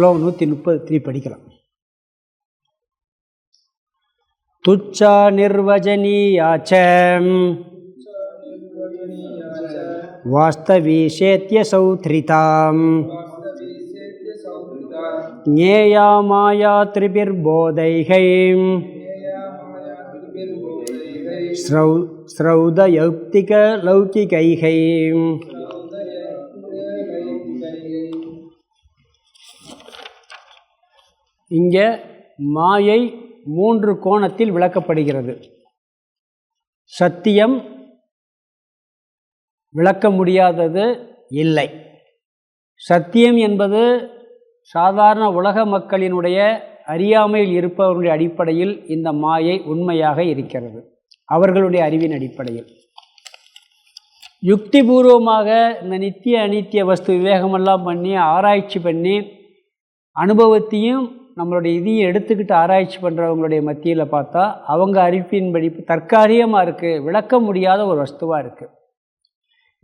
ஸ்லோகம் 133 படிக்கலாம். துச்சா நிர்வஜனீயாச்ச வாஸ்தவீஷேத்ய சௌத்ரிதாம் ஞேயா மாயா த்ரிபிர்போதைஹை ஸ்ரௌதயௌக்திக லௌகிகைஹை. இங்கே மாயை 3 கோணத்தில் விளக்கப்படுகிறது. சத்தியம் விளக்க முடியாதது இல்லை. சத்தியம் என்பது சாதாரண உலக மக்களினுடைய அறியாமையில் இருப்பவர்களுடைய அடிப்படையில் இந்த மாயை உண்மையாக இருக்கிறது, அவர்களுடைய அறிவின் அடிப்படையில். யுக்திபூர்வமாக இந்த நித்திய அனித்திய வஸ்து விவேகமெல்லாம் பண்ணி ஆராய்ச்சி பண்ணி அனுபவத்தையும் நம்மளுடைய இதையும் எடுத்துக்கிட்டு ஆராய்ச்சி பண்ணுறவங்களுடைய மத்தியில் பார்த்தா அவங்க அறிவின்படி தற்காலிகமாக இருக்குது, விளக்க முடியாத ஒரு வஸ்துவாக இருக்குது.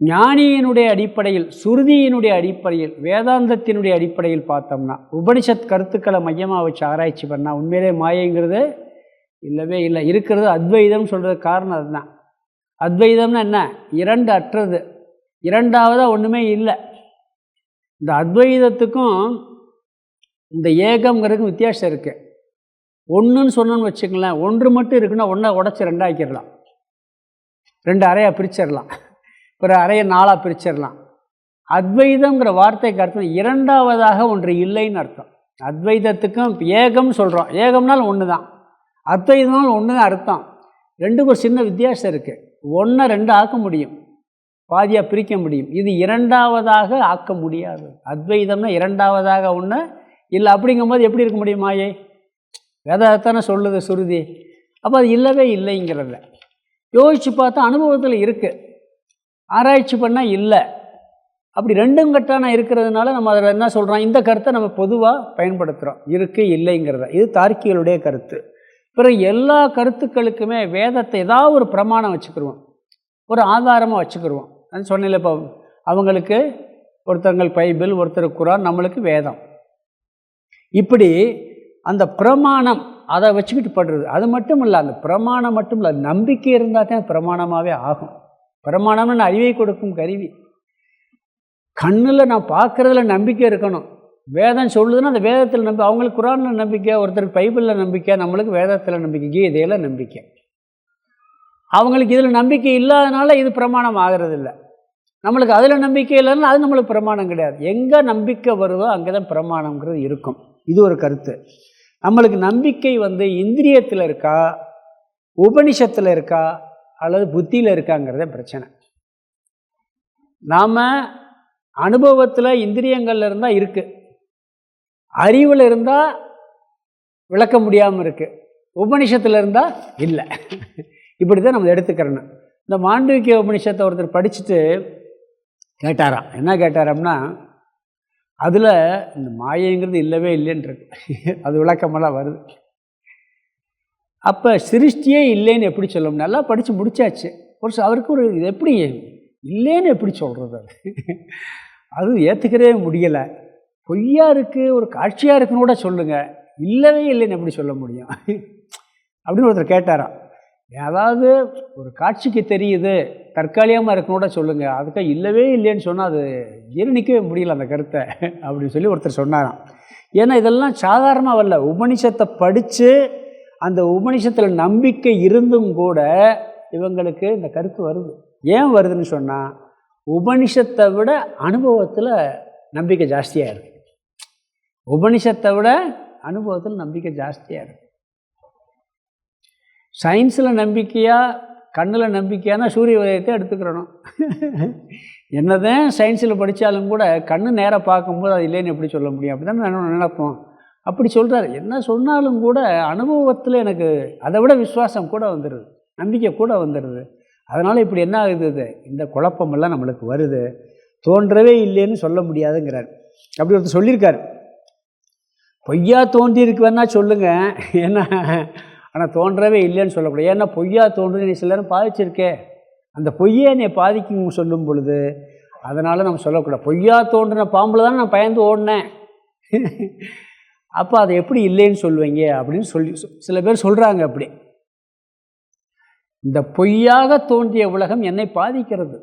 ஞானியினுடைய அடிப்படையில், சுருதியினுடைய அடிப்படையில், வேதாந்தத்தினுடைய அடிப்படையில் பார்த்தோம்னா, உபனிஷத் கருத்துக்களை மையமாக வச்சு ஆராய்ச்சி பண்ணால் உண்மையிலே மாயைங்கிறது இல்லவே இல்லை. இருக்கிறது அத்வைதம் சொல்கிறது காரணம் அதுதான். அத்வைதம்னா என்ன? 2 அற்றது, 2வதாக ஒன்றுமே இல்லை. இந்த அத்வைதத்துக்கும் இந்த ஏகம்ங்கிறதுக்கும் வித்தியாசம் இருக்குது. ஒன்றுன்னு சொன்னோன்னு வச்சுக்கலாம், 1 மட்டும் இருக்குன்னா 1 உடச்சி 2 ஆக்கிடலாம், 2 அறையாக பிரிச்சிடலாம், பிறகு அறையை 4ஆக பிரிச்சிடலாம். அத்வைதங்கிற வார்த்தைக்கு அர்த்தம் 2வதாக ஒன்று இல்லைன்னு அர்த்தம். அத்வைதத்துக்கும் ஏகம் சொல்கிறோம், ஏகம்னாலும் 1 தான், அத்வைதம்னாலும் 1 தான் அர்த்தம். 2க்கும் ஒரு சின்ன வித்தியாசம் இருக்குது. 1 2 ஆக்க முடியும், பாதியாக பிரிக்க முடியும். இது 2வதாக ஆக்க முடியாது. அத்வைதம்னா 2வதாக 1 இல்லை. அப்படிங்கும்போது எப்படி இருக்க முடியும்? மாயை வேதாத்தானே சொல்லுது சுருதி. அப்போ அது இல்லவே இல்லைங்கிறத யோசித்து பார்த்தா அனுபவத்தில் இருக்குது, ஆராய்ச்சி பண்ணால் இல்லை. அப்படி 2ம் கட்டான இருக்கிறதுனால நம்ம அதில் என்ன சொல்கிறோம், இந்த கருத்தை நம்ம பொதுவாக பயன்படுத்துகிறோம், இருக்குது இல்லைங்கிறத. இது தார்க்கிகளுடைய கருத்து. பிறகு எல்லா கருத்துக்களுக்குமே வேதத்தை ஏதாவது ஒரு பிரமாணம் வச்சுக்கிடுவோம், ஒரு ஆதாரமாக வச்சுக்கிடுவோம். அது சொன்னேன், இப்போ அவங்களுக்கு ஒருத்தங்கள் பைபிள், ஒருத்தர் குரான், நம்மளுக்கு வேதம். இப்படி அந்த பிரமாணம் அதை வச்சுக்கிட்டு படுறது. அது மட்டும் இல்லை, அந்த பிரமாணம் மட்டும் இல்லை, நம்பிக்கை இருந்தால் தான் பிரமாணமாகவே ஆகும். பிரமாணம்னு அறிவை கொடுக்கும் கருவி. கண்ணில் நான் பார்க்குறதுல நம்பிக்கை இருக்கணும். வேதம் சொல்லுதுன்னா அந்த வேதத்தில் நம்பி, அவங்களுக்கு குரானில் நம்பிக்கை, ஒருத்தருக்கு பைபிளில் நம்பிக்கை, நம்மளுக்கு வேதத்தில் நம்பிக்கை, கீதையில் நம்பிக்கை. அவங்களுக்கு இதில் நம்பிக்கை இல்லாதனால இது பிரமாணம் ஆகிறதில்லை. நம்மளுக்கு அதில் நம்பிக்கை இல்லைன்னா அது நம்மளுக்கு பிரமாணம் கிடையாது. எங்கே நம்பிக்கை வருதோ அங்கே தான் பிரமாணங்கிறது இருக்கும். இது ஒரு கருத்து. நம்மளுக்கு நம்பிக்கை இந்திரியத்தில் இருக்கா, உபனிஷத்தில் இருக்கா, அல்லது புத்தியில் இருக்காங்கிறத பிரச்சனை. நாம் அனுபவத்தில் இந்திரியங்களில் இருந்தால் இருக்குது, அறிவில் இருந்தால் விளக்க முடியாமல் இருக்குது, உபனிஷத்தில் இருந்தால் இல்லை. இப்படி தான் நம்ம எடுத்துக்கிறோன்னு. இந்த மாண்டவிக்கிய உபனிஷத்தை ஒருத்தர் படிச்சுட்டு கேட்டாராம். என்ன கேட்டாராம்னா, அதில் இந்த மாயைங்கிறது இல்லவே இல்லைன்றது, அது விளக்கமெல்லாம் வருது. அப்போ சிருஷ்டியே இல்லைன்னு எப்படி சொல்லணும்? நல்லா படித்து முடித்தாச்சு. அவருக்கு ஒரு இது எப்படி இல்லைன்னு எப்படி சொல்கிறது? அது ஏற்றுக்கிறவே முடியலை. பொய்யா இருக்குது, ஒரு காட்சியாக இருக்குன்னு கூட சொல்லுங்கள், இல்லவே இல்லைன்னு எப்படி சொல்ல முடியும் அப்படின்னு ஒருத்தர் கேட்டாராம். அதாவது ஒரு காட்சிக்கு தெரியுது, தற்காலிகமாக இருக்குன்னு கூட சொல்லுங்கள், அதுக்காக இல்லவே இல்லைன்னு சொன்னால் அது ஜீரணிக்கவே முடியல அந்த கருத்தை அப்படின்னு சொல்லி ஒருத்தர் சொன்னாராம். ஏன்னா இதெல்லாம் சாதாரணமாக வரல. உபனிஷத்தை படித்து அந்த உபனிஷத்தில் நம்பிக்கை இருந்தும் கூட இவங்களுக்கு இந்த கருத்து வருது. ஏன் வருதுன்னு சொன்னால், உபனிஷத்தை விட அனுபவத்தில் நம்பிக்கை ஜாஸ்தியாக இருக்குது. உபனிஷத்தை விட அனுபவத்தில் நம்பிக்கை ஜாஸ்தியாக இருக்குது. சயின்ஸில் நம்பிக்கையா, கண்ணில் நம்பிக்கையானா சூரிய உதயத்தை எடுத்துக்கிறணும். என்னதான் சயின்ஸில் படித்தாலும் கூட கண்ணு நேராக பார்க்கும்போது அது இல்லைன்னு எப்படி சொல்ல முடியும்? அப்படி தான் நினைப்போம். அப்படி சொல்கிறார். என்ன சொன்னாலும் கூட அனுபவத்தில் எனக்கு அதை விட விசுவாசம் கூட வந்துடுது, நம்பிக்கை கூட வந்துடுது. அதனால் இப்படி என்ன ஆகுது, இந்த குழப்பமெல்லாம் நம்மளுக்கு வருது. தோன்றவே இல்லைன்னு சொல்ல முடியாதுங்கிறார். அப்படி ஒருத்தர் சொல்லியிருக்கார். பொய்யா தோன்றியிருக்கு வேணா சொல்லுங்கள், ஏன்னா ஆனால் தோன்றவே இல்லைன்னு சொல்லக்கூடாது. ஏன்னா பொய்யா தோன்று நீ சில நேரம் பாதிச்சிருக்கே, அந்த பொய்யை என்னை பாதிக்கும் சொல்லும் பொழுது அதனால் நம்ம சொல்லக்கூடாது. பொய்யா தோன்றின பாம்பில் தான் நான் பயந்து ஓடினேன், அப்போ அதை எப்படி இல்லைன்னு சொல்லுவீங்க அப்படின்னு சொல்லி சில பேர் சொல்கிறாங்க. அப்படி இந்த பொய்யாக தோன்றிய உலகம் என்னை பாதிக்கிறது.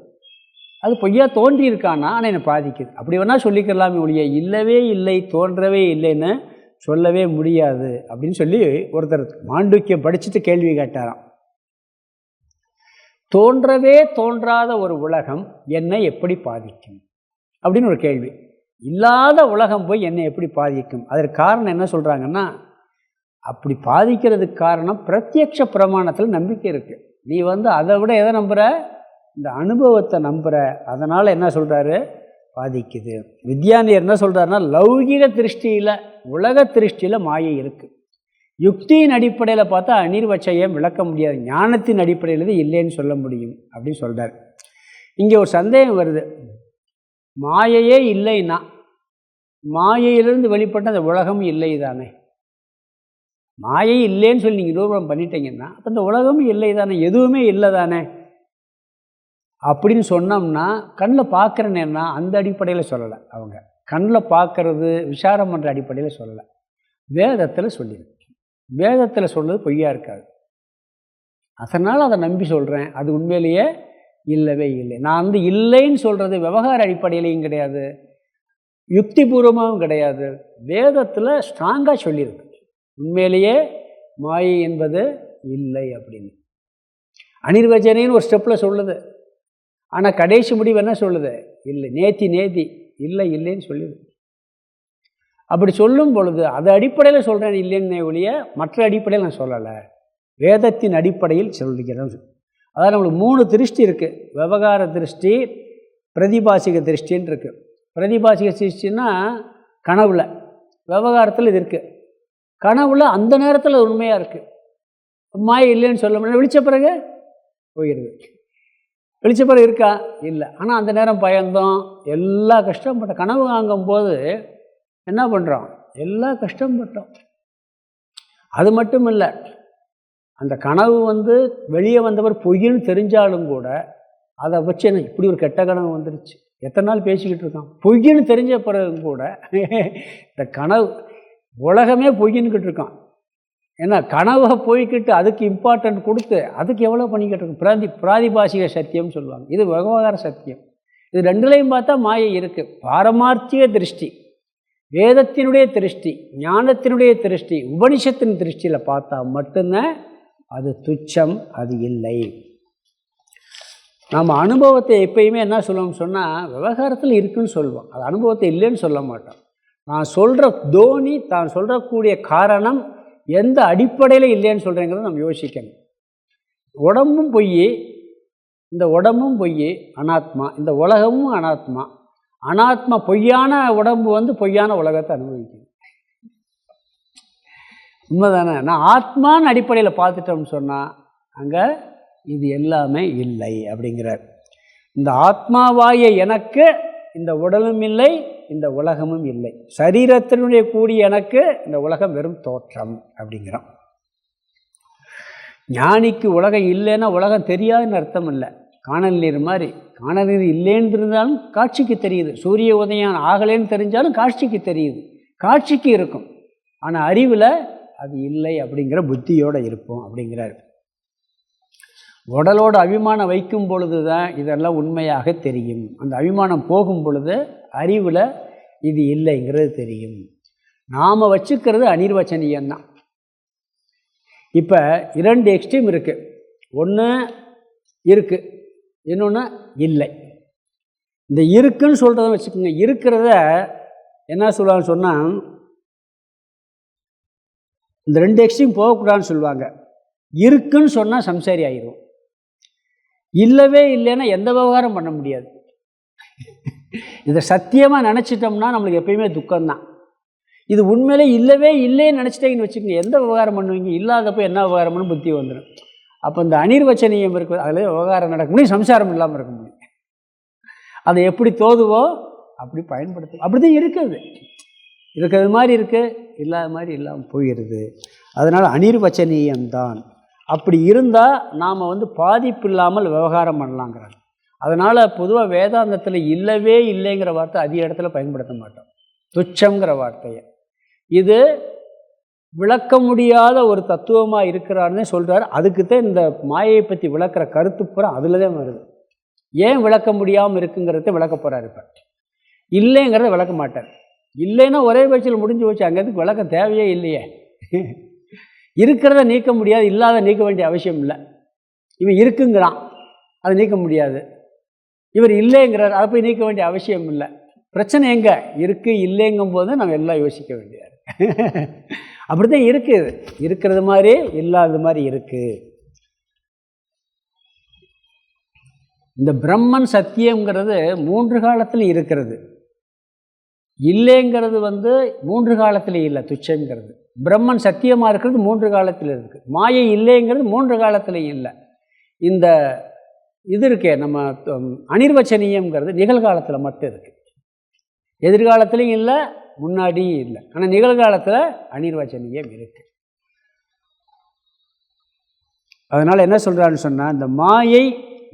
அது பொய்யா தோன்றியிருக்கானா, ஆனால் என்னை பாதிக்குது. அப்படி வேணால் சொல்லிக்கலாமே ஒழிய இல்லவே இல்லை, தோன்றவே இல்லைன்னு சொல்லவே முடியாது அப்படின்னு சொல்லி ஒருத்தர் மாண்டூக்கியம் படிச்சுட்டு கேள்வி கேட்டாராம். தோன்றவே தோன்றாத ஒரு உலகம் என்னை எப்படி பாதிக்கும் அப்படின்னு ஒரு கேள்வி. இல்லாத உலகம் போய் என்னை எப்படி பாதிக்கும்? அதற்கு காரணம் என்ன சொல்கிறாங்கன்னா, அப்படி பாதிக்கிறதுக்கு காரணம் பிரத்யக்ஷ பிரமாணத்தில் நம்பிக்கை இருக்குது. நீ அதை விட எதை நம்புகிற? இந்த அனுபவத்தை நம்புகிற. அதனால் என்ன சொல்கிறாரு? பாதிக்குது. வித்யானியர் என்ன சொல்கிறாருன்னா, லௌகிக திருஷ்டியில், உலக திருஷ்டியில் மாயை இருக்குது. யுக்தியின் அடிப்படையில் பார்த்தா அனிர்வச்சயம் விளக்க முடியாது, ஞானத்தின் அடிப்படையில் இது இல்லைன்னு சொல்ல முடியும் அப்படின்னு சொல்கிறார். இங்கே ஒரு சந்தேகம் வருது. மாயையே இல்லைன்னா மாயையிலிருந்து வெளிப்பட்ட அந்த உலகமும் இல்லை தானே? மாயை இல்லைன்னு சொல்லி நீங்கள் நிரூபணம் பண்ணிட்டீங்கன்னா அப்போ இந்த உலகமும் இல்லை தானே, எதுவுமே இல்லை தானே அப்படின்னு சொன்னோம்னா, கண்ணில் பார்க்குறேன்னா அந்த அடிப்படையில் சொல்லலை. அவங்க கண்ணில் பார்க்கறது விசாரம் பண்ணுற அடிப்படையில் சொல்லலை, வேதத்தில் சொல்லியிருக்கு. வேதத்தில் சொல்கிறது பொய்யா இருக்காது. அதனால் அதை நம்பி சொல்கிறேன். அது உண்மையிலேயே இல்லவே இல்லை. நான் இல்லைன்னு சொல்கிறது விவகார அடிப்படையிலையும் கிடையாது, யுக்திபூர்வமாகவும் கிடையாது. வேதத்தில் ஸ்ட்ராங்காக சொல்லியிருக்கு உண்மையிலேயே மாயை என்பது இல்லை அப்படின்னு. அனிர்வச்சனைன்னு ஒரு ஸ்டெப்பில் சொல்லுது, ஆனால் கடைசி முடிவு என்ன சொல்லுது? இல்லை, நேத்தி இல்லை இல்லைன்னு சொல்லுது. அப்படி சொல்லும் பொழுது அது அடிப்படையில் சொல்கிறேன் இல்லைன்னு ஒழிய மற்ற அடிப்படையில் நான் சொல்லலை, வேதத்தின் அடிப்படையில் சொல்லிக்கிறேன். அதாவது நம்மளுக்கு 3 திருஷ்டி இருக்குது. விவகார திருஷ்டி, பிரதிபாசிக திருஷ்டின்னு இருக்குது. பிரதிபாசிக திருஷ்டின்னா கனவுல, விவகாரத்தில் இது இருக்குது. கனவுல அந்த நேரத்தில் உண்மையாக இருக்குது, மாயை இல்லைன்னு சொல்ல முடியாது. விழிச்ச பிறகு போயிடுது. விழிச்ச பிறகு இருக்கா? இல்லை. ஆனால் அந்த நேரம் பயந்தோம், எல்லா கஷ்டப்பட்டோம். கனவு வாங்கும்போது என்ன பண்ணுறோம்? எல்லா கஷ்டப்பட்டோம். அது மட்டும் இல்லை, அந்த கனவு வெளியே வந்தவர் பொய்ன்னு தெரிஞ்சாலும் கூட அதை வச்சு என்ன இப்படி ஒரு கெட்ட கனவு வந்துருச்சு, எத்தனை நாள் பேசிக்கிட்டு இருக்கான். பொய்ன்னு தெரிஞ்ச பிறகு கூட இந்த கனவு உலகமே பொய்ன்னுக்கிட்டு இருக்கான். ஏன்னா கனவை போய்கிட்டு அதுக்கு இம்பார்ட்டன்ட் கொடுத்து அதுக்கு எவ்வளோ பண்ணிக்கிட்டு இருக்கும். பிராதிபாசிக சத்தியம்னு சொல்லுவாங்க, இது விவகார சத்தியம். இது ரெண்டுலேயும் பார்த்தா மாயை இருக்குது. பாரமார்த்திக திருஷ்டி, வேதத்தினுடைய திருஷ்டி, ஞானத்தினுடைய திருஷ்டி, உபனிஷத்தின் திருஷ்டியில் பார்த்தா மட்டும்தான் அது துச்சம், அது இல்லை. நம்ம அனுபவத்தை எப்பயுமே என்ன சொல்லுவோம்னு சொன்னால் விவகாரத்தில் இருக்குன்னு சொல்லுவோம், அது அனுபவத்தை இல்லைன்னு சொல்ல மாட்டோம். நான் சொல்கிற தோனி, தான் சொல்கிறக்கூடிய காரணம் எந்த அடிப்படையில் இல்லைன்னு சொல்கிறேங்கிறத நம்ம யோசிக்கணும். உடம்பும் பொய், இந்த உடம்பும் பொய், அனாத்மா. இந்த உலகமும் அனாத்மா. அனாத்மா பொய்யான உடம்பு பொய்யான உலகத்தை அனுபவிக்கும். உண்மைதானே? நான் ஆத்மான்னு அடிப்படையில் பார்த்துட்டோம்னு சொன்னால் அங்கே இது எல்லாமே இல்லை அப்படிங்கிறார். இந்த ஆத்மாவாய எனக்கு இந்த உடலும் இல்லை, இந்த உலகமும் இல்லை. சரீரத்தினுடைய கூடிய எனக்கு இந்த உலகம் வெறும் தோற்றம் அப்படிங்கிறான். ஞானிக்கு உலகம் இல்லைன்னா உலகம் தெரியாதுன்னு அர்த்தம் இல்லை. காணல் நீர் மாதிரி, காணல் நீர் இல்லைன்னு இருந்தாலும் காட்சிக்கு தெரியுது. சூரிய உதயம் ஆகலைன்னு தெரிஞ்சாலும் காட்சிக்கு தெரியுது, காட்சிக்கு இருக்கும். ஆனால் அறிவில் அது இல்லை அப்படிங்கிற புத்தியோடு இருப்போம் அப்படிங்கிறார். உடலோட அபிமானம் வைக்கும் பொழுது தான் இதெல்லாம் உண்மையாக தெரியும். அந்த அபிமானம் போகும் பொழுது அறிவில் இது இல்லைங்கிறது தெரியும். நாம் வச்சுக்கிறது அனிர்வச்சனீயம்தான். இப்போ 2 எக்ஸ்ட்ரீம் இருக்குது. ஒன்று இருக்குது, இன்னொன்று இல்லை. இந்த இருக்குன்னு சொல்கிறத வச்சுக்கோங்க. இருக்கிறத என்ன சொல்லுவாங்கன்னு சொன்னால், இந்த 2 எக்ஸ்ட்ரீம் போகக்கூடாதுன்னு சொல்லுவாங்க. இருக்குன்னு சொன்னால் சம்சாரி ஆயிரும், இல்லவே இல்லைன்னா எந்த விவகாரம் பண்ண முடியாது. இதை சத்தியமாக நினச்சிட்டோம்னா நம்மளுக்கு எப்பயுமே துக்கம்தான். இது உண்மையிலே இல்லவே இல்லைன்னு நினச்சிட்டேங்கன்னு வச்சுக்கோங்க, எந்த விவகாரம் பண்ணுவீங்க? இல்லாதப்போ என்ன விவகாரம் பண்ணு புத்தி வந்துடும். அப்போ இந்த அனிர்வச்சனீயம் இருக்குது, அதில் விவகாரம் நடக்க முடியும், சம்சாரம் இல்லாமல் இருக்க முடியும். அதை எப்படி தோதுவோ அப்படி பயன்படுத்தும். அப்படி தான் இருக்குது. இருக்கிறது மாதிரி இருக்குது, இல்லாத மாதிரி இல்லாமல் போயிடுது. அதனால் அனிர்வச்சனீயம்தான். அப்படி இருந்தால் நாம் பாதிப்பு இல்லாமல் விவகாரம் பண்ணலாங்கிறாங்க. அதனால் பொதுவாக வேதாந்தத்தில் இல்லவே இல்லைங்கிற வார்த்தை அதிக இடத்துல பயன்படுத்த மாட்டோம். துச்சங்கிற வார்த்தையை. இது விளக்க முடியாத ஒரு தத்துவமாக இருக்கிறாருன்னு சொல்கிறார். அதுக்கு தான் இந்த மாயையை பற்றி விளக்குற கருத்து பூரா அதில் தான் வருது. ஏன் விளக்க முடியாமல் இருக்குங்கிறத விளக்க போகிறார். இப்போ இல்லைங்கிறத விளக்க மாட்டார். இல்லைன்னா ஒரே பேச்சில் முடிஞ்சு போச்சு, அங்கேருந்து விளக்க தேவையே இல்லையே. இருக்கிறத நீக்க முடியாது, இல்லாத நீக்க வேண்டிய அவசியம் இல்லை. இவன் இருக்குங்கிறான், அதை நீக்க முடியாது. இவர் இல்லைங்கிறார், அதை போய் நீக்க வேண்டிய அவசியம் இல்லை. பிரச்சனை எங்கே இருக்குது? இல்லைங்கும் போது நம்ம எல்லாம் யோசிக்க வேண்டியது. அப்படி தான் இருக்குது. இருக்கிறது மாதிரி இல்லாத மாதிரி இருக்குது. இந்த பிரம்மன் சத்தியங்கிறது 3 காலத்தில் இருக்கிறது. இல்லைங்கிறது 3 காலத்தில் இல்லை. துச்சங்கிறது பிரம்மன் சத்தியமாக இருக்கிறது 3 காலத்தில் இருக்குது. மாயை இல்லைங்கிறது 3 காலத்துலையும் இல்லை. இந்த இது இருக்கே நம்ம அனிர்வச்சனீயம்ங்கிறது நிகழ்காலத்தில் மட்டும் இருக்குது. எதிர்காலத்துலையும் இல்லை, முன்னாடியும் இல்லை. ஆனால் நிகழ்காலத்தில் அனிர்வச்சனீயம் இருக்குது. அதனால் என்ன சொல்கிறான்னு சொன்னால், இந்த மாயை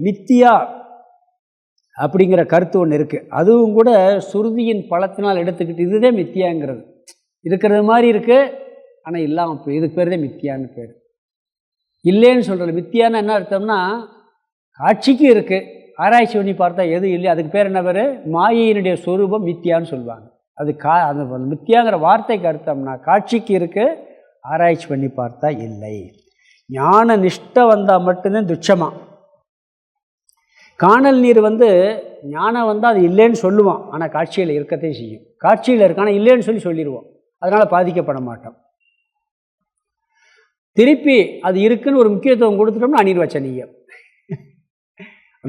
மித்தியா அப்படிங்கிற கருத்து ஒன்று இருக்குது. அதுவும் கூட சுருதியின் பலத்தினால் எடுத்துக்கிட்டு இதுதான் மித்தியாங்கிறது. இருக்கிறது மாதிரி இருக்குது, ஆனால் இல்லாமல் போய் இதுக்கு பேர் தான் மித்தியான்னு பேர். இல்லைன்னு சொல்கிறது. மித்தியான்னு என்ன அர்த்தம்னா, காட்சிக்கு இருக்குது, ஆராய்ச்சி பண்ணி பார்த்தா எதுவும் இல்லை, அதுக்கு பேர் என்ன பேர்? மாயையினுடைய சொரூபம் மித்தியான்னு சொல்லுவாங்க. அது அந்த மித்தியாங்கிற வார்த்தைக்கு அர்த்தம்னா காட்சிக்கு இருக்குது, ஆராய்ச்சி பண்ணி பார்த்தா இல்லை. ஞான நிஷ்டை வந்தால் மட்டும்தான் துச்சமாக. காணல் நீர் ஞானம் வந்தால் அது இல்லைன்னு சொல்லுவான், ஆனால் காட்சியில் இருக்கத்தையும் செய்யும். காட்சியில் இருக்கு, ஆனால் இல்லைன்னு சொல்லிடுவோம். அதனால் பாதிக்கப்பட மாட்டோம். திருப்பி அது இருக்குன்னு ஒரு முக்கியத்துவம் கொடுத்துட்டோம்னா அனிர்வச்சனீயம்.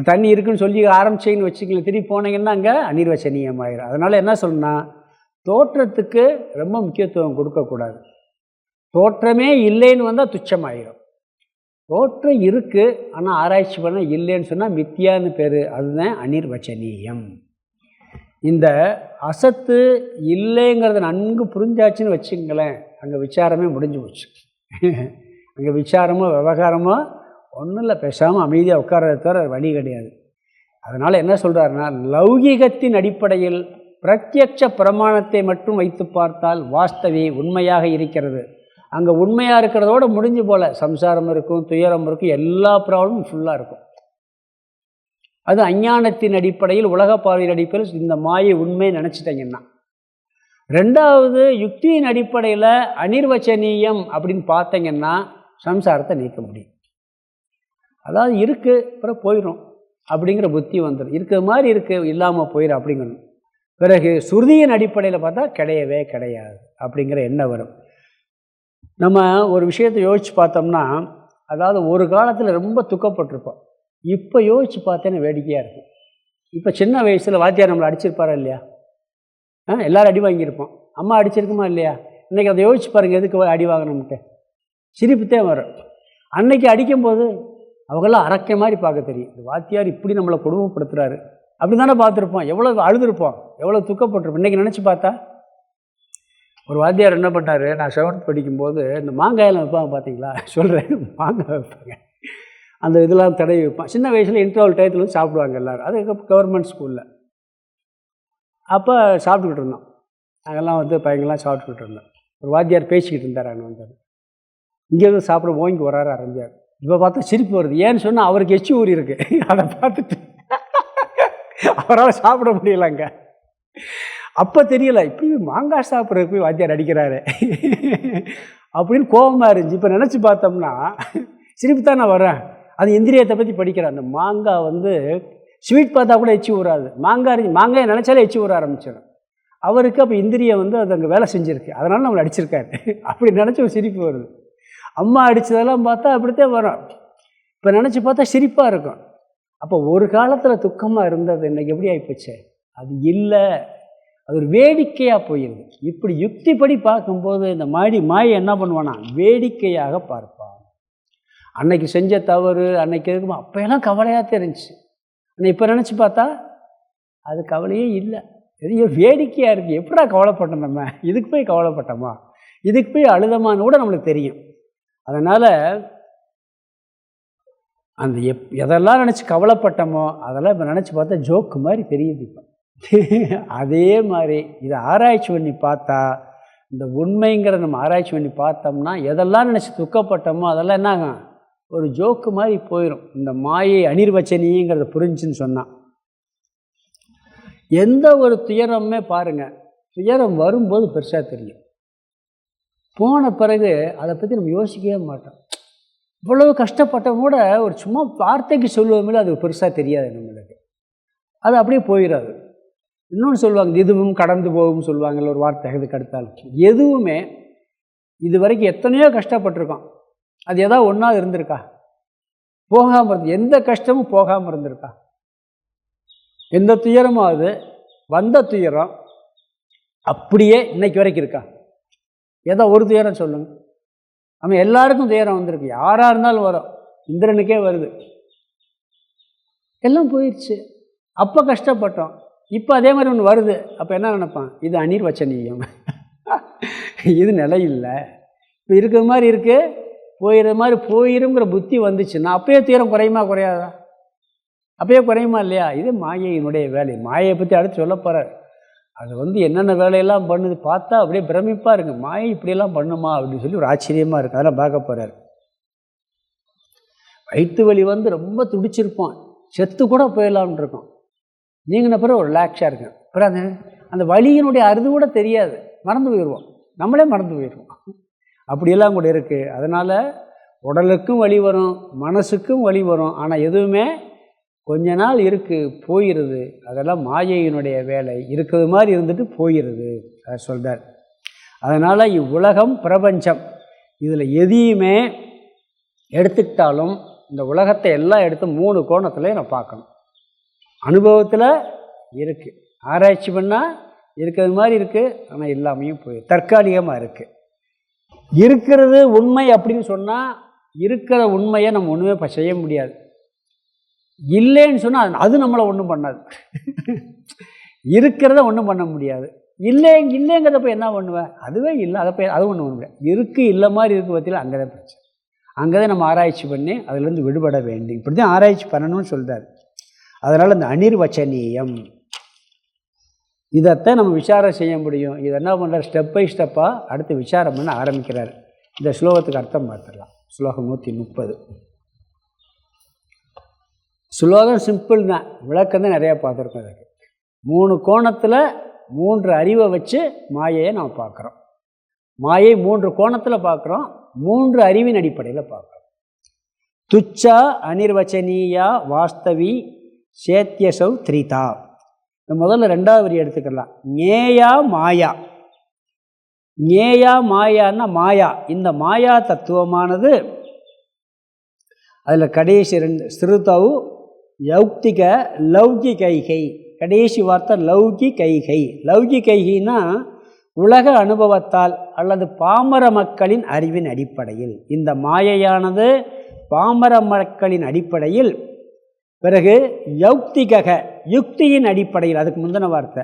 தண்ணி இருக்குன்னு சொல்லி ஆரம்பிச்சிங்கன்னு வச்சுக்கல, திருப்பி போனீங்கன்னா அங்கே அனிர்வச்சனீயம் ஆயிரும். அதனால் என்ன சொல்லணும்னா, தோற்றத்துக்கு ரொம்ப முக்கியத்துவம் கொடுக்கக்கூடாது. தோற்றமே இல்லைன்னு வந்தால் துச்சமாயிரும். தோற்றம் இருக்குது, ஆனால் ஆராய்ச்சி பண்ண இல்லைன்னு சொன்னால் மித்தியான்னு பேர். அதுதான் அனிர்வச்சனீயம். இந்த அசத்து இல்லைங்கிறத நன்கு புரிஞ்சாச்சுன்னு வச்சுங்களேன், அங்கே விசாரமே முடிஞ்சு போச்சு. அங்கே விசாரமோ விவகாரமோ ஒன்றும் இல்லை, பேசாமல் அமைதியாக உட்கார்றத தவிர வழி கிடையாது. அதனால் என்ன சொல்கிறாருன்னா, லௌகிகத்தின் அடிப்படையில் பிரத்யட்ச பிரமாணத்தை மட்டும் வைத்து பார்த்தால் வாஸ்தவி உண்மையாக இருக்கிறது. அங்கே உண்மையாக இருக்கிறதோடு முடிஞ்சு போல் சம்சாரம் இருக்கும், துயரம் இருக்கும், எல்லா ப்ராப்ளமும் ஃபுல்லாக இருக்கும். அது அஞ்ஞானத்தின் அடிப்படையில், உலக பார்வையின் அடிப்படையில் இந்த மாயை உண்மையை நினச்சிட்டீங்கன்னா. ரெண்டாவது, யுக்தியின் அடிப்படையில் அனிர்வச்சனீயம் அப்படின்னு பார்த்தீங்கன்னா சம்சாரத்தை நீக்க முடியும். அதாவது இருக்குது அப்புறம் போயிடும் அப்படிங்கிற புத்தி வந்துடும். இருக்கிற மாதிரி இருக்குது, இல்லாமல் போயிடும் அப்படிங்கணும். பிறகு சுருதியின் அடிப்படையில் பார்த்தா கிடையவே கிடையாது அப்படிங்கிற எண்ணம் வரும். நம்ம ஒரு விஷயத்தை யோசித்து பார்த்தோம்னா, அதாவது ஒரு காலத்தில் ரொம்ப துக்கப்பட்டிருப்போம். இப்போ யோசித்து பார்த்தேன்னு வேடிக்கையாக இருக்குது. இப்போ சின்ன வயசில் வாத்தியார் நம்மளை அடிச்சிருப்பாரா இல்லையா? எல்லோரும் அடி வாங்கியிருப்போம். அம்மா அடிச்சிருக்குமா இல்லையா? இன்றைக்கி அதை யோசிச்சு பாருங்கள், எதுக்கு அடி வாங்கணும்ட்டு சிரிப்புத்தே வரும். அன்னைக்கு அடிக்கும்போது அவங்களாம் அரக்கை மாதிரி பார்க்க தெரியும். இந்த வாத்தியார் இப்படி நம்மளை கொடுமைப்படுத்துகிறாரு அப்படி தானே பார்த்துருப்போம். எவ்வளோ அழுதுருப்போம், எவ்வளோ துக்கப்பட்டிருப்போம். இன்றைக்கி நினச்சி பார்த்தா, ஒரு வாத்தியார் என்ன பண்ணார், நான் 7th படிக்கும்போது இந்த மாங்காயெல்லாம் வைப்பாங்க பார்த்தீங்களா, சொல்கிறேன், மாங்காய் வைப்பாங்க, அந்த இதெல்லாம் தடவி வைப்பான். சின்ன வயசில் இன்டர்வல் டயத்தில் சாப்பிடுவாங்க எல்லோரும். அது கவர்மெண்ட் ஸ்கூலில். அப்போ சாப்பிட்டுக்கிட்டு இருந்தோம். நாங்கள்லாம் பையங்கள்லாம் சாப்பிட்டுக்கிட்டு இருந்தோம். ஒரு வாத்தியார் பேசிக்கிட்டு இருந்தார். அங்கே வந்தார். இங்கேருந்து சாப்பிட ஓங்கி வராரு அரைஞ்சார். இப்போ பார்த்தா சிரிப்பு வருது. ஏன்னு சொன்னால் அவருக்கு எச்சி ஊறி இருக்கு. அதை பார்த்துட்டு அவரால் சாப்பிட முடியலைங்க. அப்போ தெரியலை, இப்படி மாங்காய் சாப்பிட்றதுக்கு போய் வாத்தியார் அடிக்கிறாரு அப்படின்னு கோபமாக இருந்துச்சு. இப்போ நினச்சி பார்த்தோம்னா சிரிப்பு தான் நான் வரேன். அது இந்திரியத்தை பற்றி படிக்கிறேன். அந்த மாங்காய் ஸ்வீட் பார்த்தா கூட எச்சி ஊறாது. மாங்காயை நினச்சாலே எச்சி ஊற ஆரம்பிச்சிடும். அவருக்கு அப்போ இந்திரியம் அது அங்கே வேலை செஞ்சுருக்கு, அதனால நம்மளை அடிச்சிருக்காரு அப்படி நினச்சி ஒரு சிரிப்பு வருது. அம்மா அடித்ததெல்லாம் பார்த்தா அப்படித்தான் வரும். இப்போ நினச்சி பார்த்தா சிரிப்பாக இருக்கும். அப்போ ஒரு காலத்தில் துக்கமாக இருந்தது இன்றைக்கி எப்படி ஆகிப்போச்சு? அது இல்லை, அது ஒரு வேடிக்கையாக போயிடுது. இப்படி யுக்திப்படி பார்க்கும்போது இந்த மாயை என்ன பண்ணுவானா, வேடிக்கையாக பார்ப்பான். அன்னைக்கு செஞ்ச தவறு அன்னைக்கு இருக்குமா, அப்போயெல்லாம் கவலையாக தெரிஞ்சிச்சு. ஆனால் இப்போ நினச்சி பார்த்தா அது கவலையே இல்லை, எதையோ வேடிக்கையாக இருக்குது. எப்படா கவலைப்பட்டோம், நம்ம இதுக்கு போய் கவலைப்பட்டோமா, இதுக்கு போய் அழுதமான்னு கூட நம்மளுக்கு தெரியும். அதனால் அந்த எதெல்லாம் நினச்சி கவலைப்பட்டோமோ அதெல்லாம் இப்போ நினச்சி பார்த்தா ஜோக்கு மாதிரி தெரியுது. இப்போ அதே மாதிரி இதை ஆராய்ச்சி பண்ணி பார்த்தா, இந்த உண்மைங்கிறத நம்ம ஆராய்ச்சி பண்ணி பார்த்தோம்னா, எதெல்லாம் நினச்சி துக்கப்பட்டோமோ அதெல்லாம் என்ன ஆகும், ஒரு ஜோக்கு மாதிரி போயிடும். இந்த மாயை அனிர்வச்சனிங்கிறத புரிஞ்சுன்னு சொன்னான். எந்த ஒரு துயரமே பாருங்கள், துயரம் வரும்போது பெருசாக தெரியும். போன பிறகு அதை பற்றி நம்ம யோசிக்கவே மாட்டோம். இவ்வளவு கஷ்டப்பட்டவங்க கூட ஒரு சும்மா வார்த்தைக்கு சொல்லுவோமே, அது பெருசாக தெரியாது நம்மளுக்கு. அது அப்படியே போயிடாது. இன்னொன்று சொல்லுவாங்க, இதுவும் கடந்து போகும் சொல்லுவாங்கள்ல, ஒரு வார்த்தை அதுக்கு அடுத்தாலும். எதுவுமே இது வரைக்கும் எத்தனையோ கஷ்டப்பட்டிருக்கோம், அது ஏதாவது ஒன்றாவது இருந்திருக்கா? போகாமல் இருந்து எந்த கஷ்டமும் போகாமல் இருந்திருக்கா? எந்த துயரமாவது வந்த துயரம் அப்படியே இன்னைக்கு வரைக்கும் இருக்கா? ஏதோ ஒரு துயரம் சொல்லுங்கள். நம்ம எல்லாருக்கும் துயரம் வந்திருக்கு, யாராக இருந்தாலும் வரும். இந்திரனுக்கே வருது. எல்லாம் போயிடுச்சு. அப்போ கஷ்டப்பட்டோம், இப்போ அதே மாதிரி ஒன்று வருது. அப்போ என்ன நினைப்பான், இது அனிர்வச்சனீயம், இது நிலையில்லை. இப்போ இருக்கிற மாதிரி இருக்குது, போயிடுற மாதிரி போயிருங்கிற புத்தி வந்துச்சுன்னா அப்பயே துயரம் குறையுமா குறையாதா? அப்பயே குறையுமா இல்லையா? இது மாயையினுடைய வேலை. மாயையை பற்றி அடுத்து சொல்ல போகிறார். அது என்னென்ன வேலையெல்லாம் பண்ணுது பார்த்தா அப்படியே பிரமிப்பாக இருக்குது. மாயை இப்படியெல்லாம் பண்ணுமா அப்படின்னு சொல்லி ஒரு ஆச்சரியமாக இருக்குது. அதெல்லாம் பார்க்க போகிறார். வயிற்று வலி ரொம்ப துடிச்சிருப்போம், செத்து கூட போயிடலாம்னு இருக்கோம். நீங்கின பிறகு ஒரு ரிலாக்ஸாக இருக்கும். அப்புறம் அந்த வலியினுடைய அறுது கூட தெரியாது, மறந்து போயிடுவோம், நம்மளே மறந்து போயிடுவோம். அப்படியெல்லாம் கூட இருக்குது. அதனால் உடலுக்கும் வலி வரும், மனசுக்கும் வலி வரும். ஆனால் எதுவுமே கொஞ்ச நாள் இருக்குது, போயிடுது. அதெல்லாம் மாயையினுடைய வேலை. இருக்கிறது மாதிரி இருந்துட்டு போயிடுது, அதை சொல்கிறார். அதனால் இவ்வுலகம் பிரபஞ்சம், இதில் எதையுமே எடுத்துக்கிட்டாலும் இந்த உலகத்தை எல்லாம் எடுத்து 3 கோணத்தில் நான் பார்க்கணும். அனுபவத்தில் இருக்குது, ஆராய்ச்சி பண்ணால் இருக்கிறது மாதிரி இருக்குது, ஆனால் இல்லாமையும் போய் தற்காலிகமாக இருக்குது. இருக்கிறது உண்மை அப்படின்னு சொன்னால் இருக்கிற உண்மையை நம்ம ஒன்றுமே செய்ய முடியாது. இல்லைன்னு சொன்னால் அது நம்மளை ஒன்றும் பண்ணாது. இருக்கிறத ஒன்றும் பண்ண முடியாது. இல்லைங்கிறத போய் என்ன பண்ணுவேன், அதுவே இல்லை, அதை போய் அது ஒன்றும் பண்ண முடியாது. இல்லை மாதிரி இருக்குது பற்றியில் அங்கே தான் பிரச்சனை. அங்கே தான் நம்ம ஆராய்ச்சி பண்ணி அதிலேருந்து விடுபட வேண்டும். இப்படி தான் ஆராய்ச்சி பண்ணணும்னு சொல்கிறார். அதனால் இந்த அனிர்வச்சனீயம் இதைத்தான் நம்ம விசாரம் செய்ய முடியும். இது என்ன பண்ணுறார், ஸ்டெப் பை ஸ்டெப்பாக அடுத்து விசாரம் பண்ண ஆரம்பிக்கிறார். இந்த ஸ்லோகத்துக்கு அர்த்தம் பார்த்துடலாம். ஸ்லோகம் 130. ஸ்லோகம் சிம்பிள் தான், விளக்கம் தான் நிறையா பார்த்துருக்கோம். அதுக்கு 3 கோணத்தில் 3 அறிவை வச்சு மாயையை நம்ம பார்க்குறோம். மாயை 3 கோணத்தில் பார்க்குறோம், 3 அறிவின் அடிப்படையில் பார்க்குறோம். துச்சா அனிர்வச்சனீயா வாஸ்தவி சேத்தியசௌ த்ரிதா. முதல்ல 2வது வரி எடுத்துக்கலாம். ஞேயா மாயா. ஞேயா மாயான்னா மாயா, இந்த மாயா தத்துவமானது அதில் கடைசி 2 ஸ்ருதௌ யௌக்திக லௌகிகைகை. கடைசி வார்த்தை லௌகிகைகை. லௌகிகைகின்னா உலக அனுபவத்தால் அல்லது பாமர மக்களின் அறிவின் அடிப்படையில். இந்த மாயையானது பாமர மக்களின் அடிப்படையில், பிறகு யௌக்திக யுக்தியின் அடிப்படையில், அதுக்கு முந்தின வார்த்தை,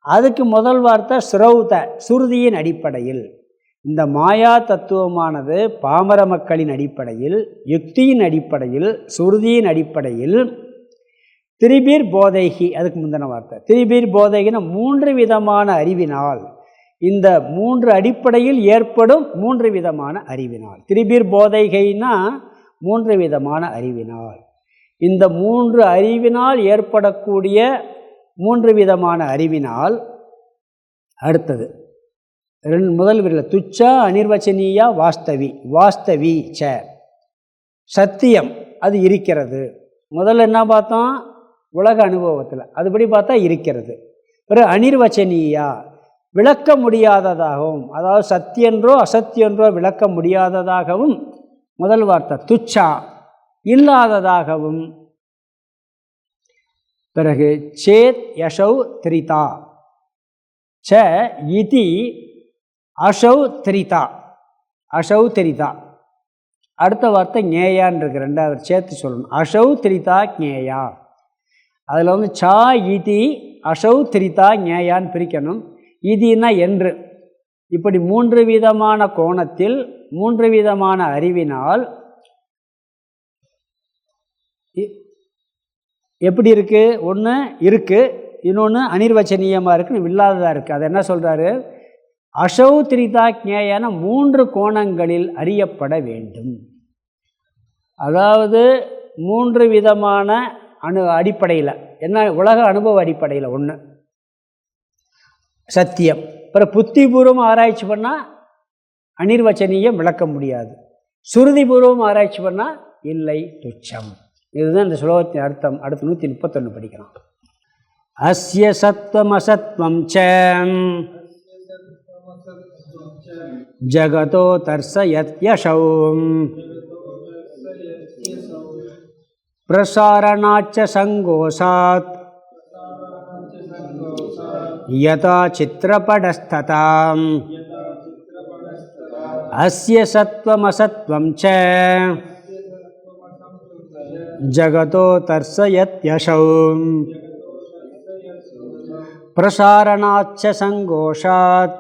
அதுக்கு முதல் வார்த்தை ஸ்ரௌத சுருதியின் அடிப்படையில். இந்த மாயா தத்துவமானது பாமர மக்களின் அடிப்படையில், யுக்தியின் அடிப்படையில், சுருதியின் அடிப்படையில், திரிபீர் போதைகி, அதுக்கு முந்தின வார்த்தை திரிபீர் போதைகின 3 விதமான அறிவினால், இந்த 3 அடிப்படையில் ஏற்படும் 3 விதமான அறிவினால். திரிபீர் போதைகைனா 3 விதமான அறிவினால். இந்த 3 அறிவினால் ஏற்படக்கூடிய 3 விதமான அறிவினால் அடுத்தது முதல் வரியில் துச்சா அனிர்வச்சனீயா வாஸ்தவி. வாஸ்தவி ச சத்தியம், அது இருக்கிறது. முதல்ல என்ன பார்த்தோம், உலக அனுபவத்தில், அதுபடி பார்த்தா இருக்கிறது. பிறகு அனிர்வச்சனீயா விளக்க முடியாததாகவும், அதாவது சத்தியன்றோ அசத்தியன்றோ விளக்க முடியாததாகவும். முதல் வார்த்தை துச்சா இல்லாததாகவும். பிறகு சேத் யசௌ த்ரிதா ச இதி அசௌ த்ரிதா. அசௌ த்ரிதா. அடுத்த வார்த்தை ஞேயான்னு இருக்கு, 2வது சேர்த்து சொல்லணும். அசௌ த்ரிதா ஞேயா. அதில் சா இதி அசௌ த்ரிதா ஞேயான்னு பிரிக்கணும். இதினா என்று. இப்படி 3 விதமான கோணத்தில் 3 விதமான அறிவினால் எப்படி இருக்குது, ஒன்று இருக்குது, இன்னொன்று அனிர்வச்சனீயமாக இருக்குது, இல்லாததாக இருக்குது. அது என்ன சொல்கிறாரு? அசௌ திரிதா ஞேயான 3 கோணங்களில் அறியப்பட வேண்டும். அதாவது 3 விதமான அடிப்படையில், என்ன, உலக அனுபவ அடிப்படையில் ஒன்று சத்தியம். அப்புறம் புத்திபூர்வம் ஆராய்ச்சி பண்ணால் அனிர்வச்சனீயம் விளக்க முடியாது, சுருதிபூர்வம் ஆராய்ச்சி பண்ணால் இல்லை, துச்சம். இதுதான் இந்த ஸ்லோகத்தின் அர்த்தம். அடுத்து 131 படிக்கலாம். அஸ்ய சத்வம் அசத்வம் ச ஜகதோ தர்சயத்யசௌ பிரசாரணாச்ச சங்கோஷாத் யதா சித்ரபடஸ்ததாம். அஸ்ய சத்வம் அசத்வம் ச ஜகதோ தர்சயத்யசௌ பிரசாரணாச்ச சங்கோஷாத்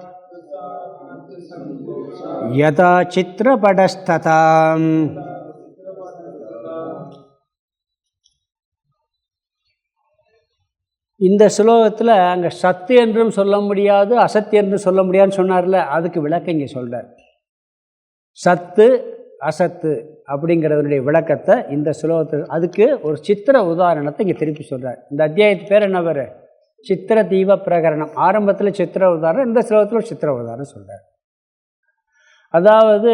யதா சித்ரபடஸ்ததாம். இந்த ஸ்லோகத்தில் அங்கே சத்து என்றும் சொல்ல முடியாது, அசத்து என்றும் சொல்ல முடியாதுன்னு சொன்னார்ல, அதுக்கு விளக்கம் இங்கே சொல்கிறார். சத்து அசத்து அப்படிங்கிறதுடைய விளக்கத்தை இந்த ஸ்லோகத்தில், அதுக்கு ஒரு சித்திர உதாரணத்தை இங்கே திருப்பி சொல்கிறார். இந்த அத்தியாயத்து பேர் என்ன பேர்? சித்திர தீப பிரகரணம். ஆரம்பத்தில் சித்திர உதாரணம், இந்த ஸ்லோகத்தில் ஒரு சித்திர உதாரணம் சொல்கிறார். அதாவது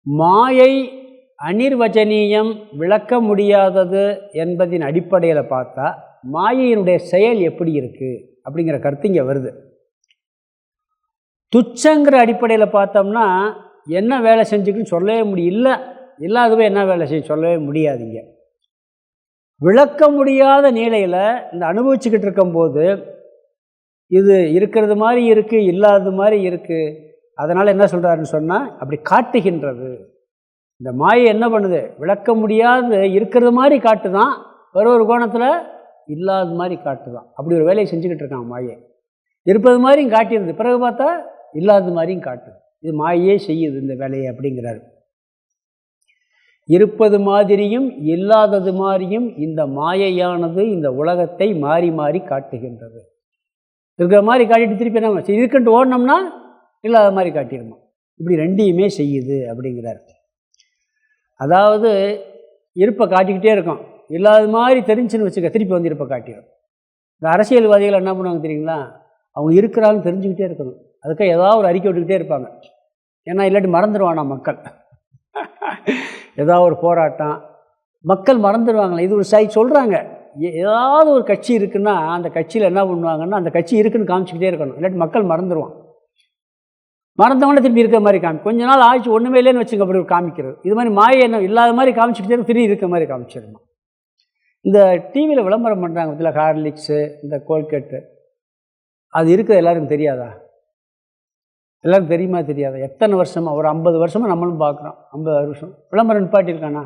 மாயை அனிர்வச்சனீயம், விளக்க முடியாதது என்பதின் அடிப்படையில் பார்த்தா மாயையினுடைய செயல் எப்படி இருக்குது அப்படிங்கிற கருத்து இங்கே வருது. துச்சங்கிற அடிப்படையில் பார்த்தோம்னா என்ன வேலை செஞ்சுக்குன்னு சொல்லவே முடியல, இல்லாதவே என்ன வேலை செய்ய சொல்லவே முடியாதுங்க. விளக்க முடியாத நிலையில் இந்த அனுபவிச்சுக்கிட்டு இருக்கும்போது இது இருக்கிறது மாதிரி இருக்குது, இல்லாதது மாதிரி இருக்குது. அதனால் என்ன சொல்கிறாருன்னு சொன்னால் அப்படி காட்டுகின்றது. இந்த மாயை என்ன பண்ணுது? விளக்க முடியாது இருக்கிறது மாதிரி காட்டுதான், ஒரு கோணத்தில் இல்லாத மாதிரி காட்டுதான். அப்படி ஒரு வேலையை செஞ்சுக்கிட்டு இருக்கான் மாயை. இருப்பது மாதிரியும் காட்டிடுது, பிறகு பார்த்தா இல்லாத மாதிரியும் காட்டுது. இது மாயே செய்யுது இந்த வேலையை அப்படிங்கிறாரு. இருப்பது மாதிரியும் இல்லாதது மாதிரியும் இந்த மாயையானது இந்த உலகத்தை மாறி மாறி காட்டுகின்றது. இருக்கிற மாதிரி காட்டிட்டு திருப்பி நம்ம இருக்குன்ட்டு ஓடனோம்னா இல்லாத மாதிரி காட்டிடுமா. இப்படி ரெண்டையுமே செய்யுது அப்படிங்கிறார். அதாவது இருப்பை காட்டிக்கிட்டே இருக்கும், இல்லாத மாதிரி தெரிஞ்சுன்னு வச்சுக்க, திருப்பி வந்து இருப்பை காட்டிடும். இந்த அரசியல்வாதிகள் என்ன பண்ணுவாங்க தெரியுங்களா? அவங்க இருக்கிறாங்கன்னு தெரிஞ்சுக்கிட்டே இருக்கணும், அதுக்காக ஏதாவது ஒரு அறிக்கை விட்டுக்கிட்டே இருப்பாங்க. ஏன்னா இல்லாட்டி மறந்துடுவானா மக்கள். ஏதாவது ஒரு போராட்டம் மக்கள் மறந்துடுவாங்களே. இது ஒரு சொல்கிறாங்க, ஏதாவது ஒரு கட்சி இருக்குன்னா அந்த கட்சியில் என்ன பண்ணுவாங்கன்னா அந்த கட்சி இருக்குன்னு காமிச்சிக்கிட்டே இருக்கணும், இல்லாட்டி மக்கள் மறந்துடுவான். மறந்தவங்களே திருப்பி இருக்கிற மாதிரி கொஞ்ச நாள் ஆச்சு ஒன்றுமே இல்லைன்னு வச்சுங்க, அப்படி காமிக்கிறது. இது மாதிரி மாயை என்ன இல்லாத மாதிரி காமிச்சிக்கிட்டே திரும்பி இருக்கிற மாதிரி காமிச்சிடணும். இந்த டிவியில் விளம்பரம் பண்ணுறாங்க இதில் ஹார்லிக்ஸு, இந்த கோல்கேட்டு, அது இருக்கிறது எல்லாருக்கும் தெரியாதா? எல்லோரும் தெரியுமா தெரியாதா? எத்தனை வருஷமாக, ஒரு 50 வருஷமாக நம்மளும் பார்க்குறோம். 50 வருஷம் விளம்பரம் நிப்பாட்டியிருக்கானா?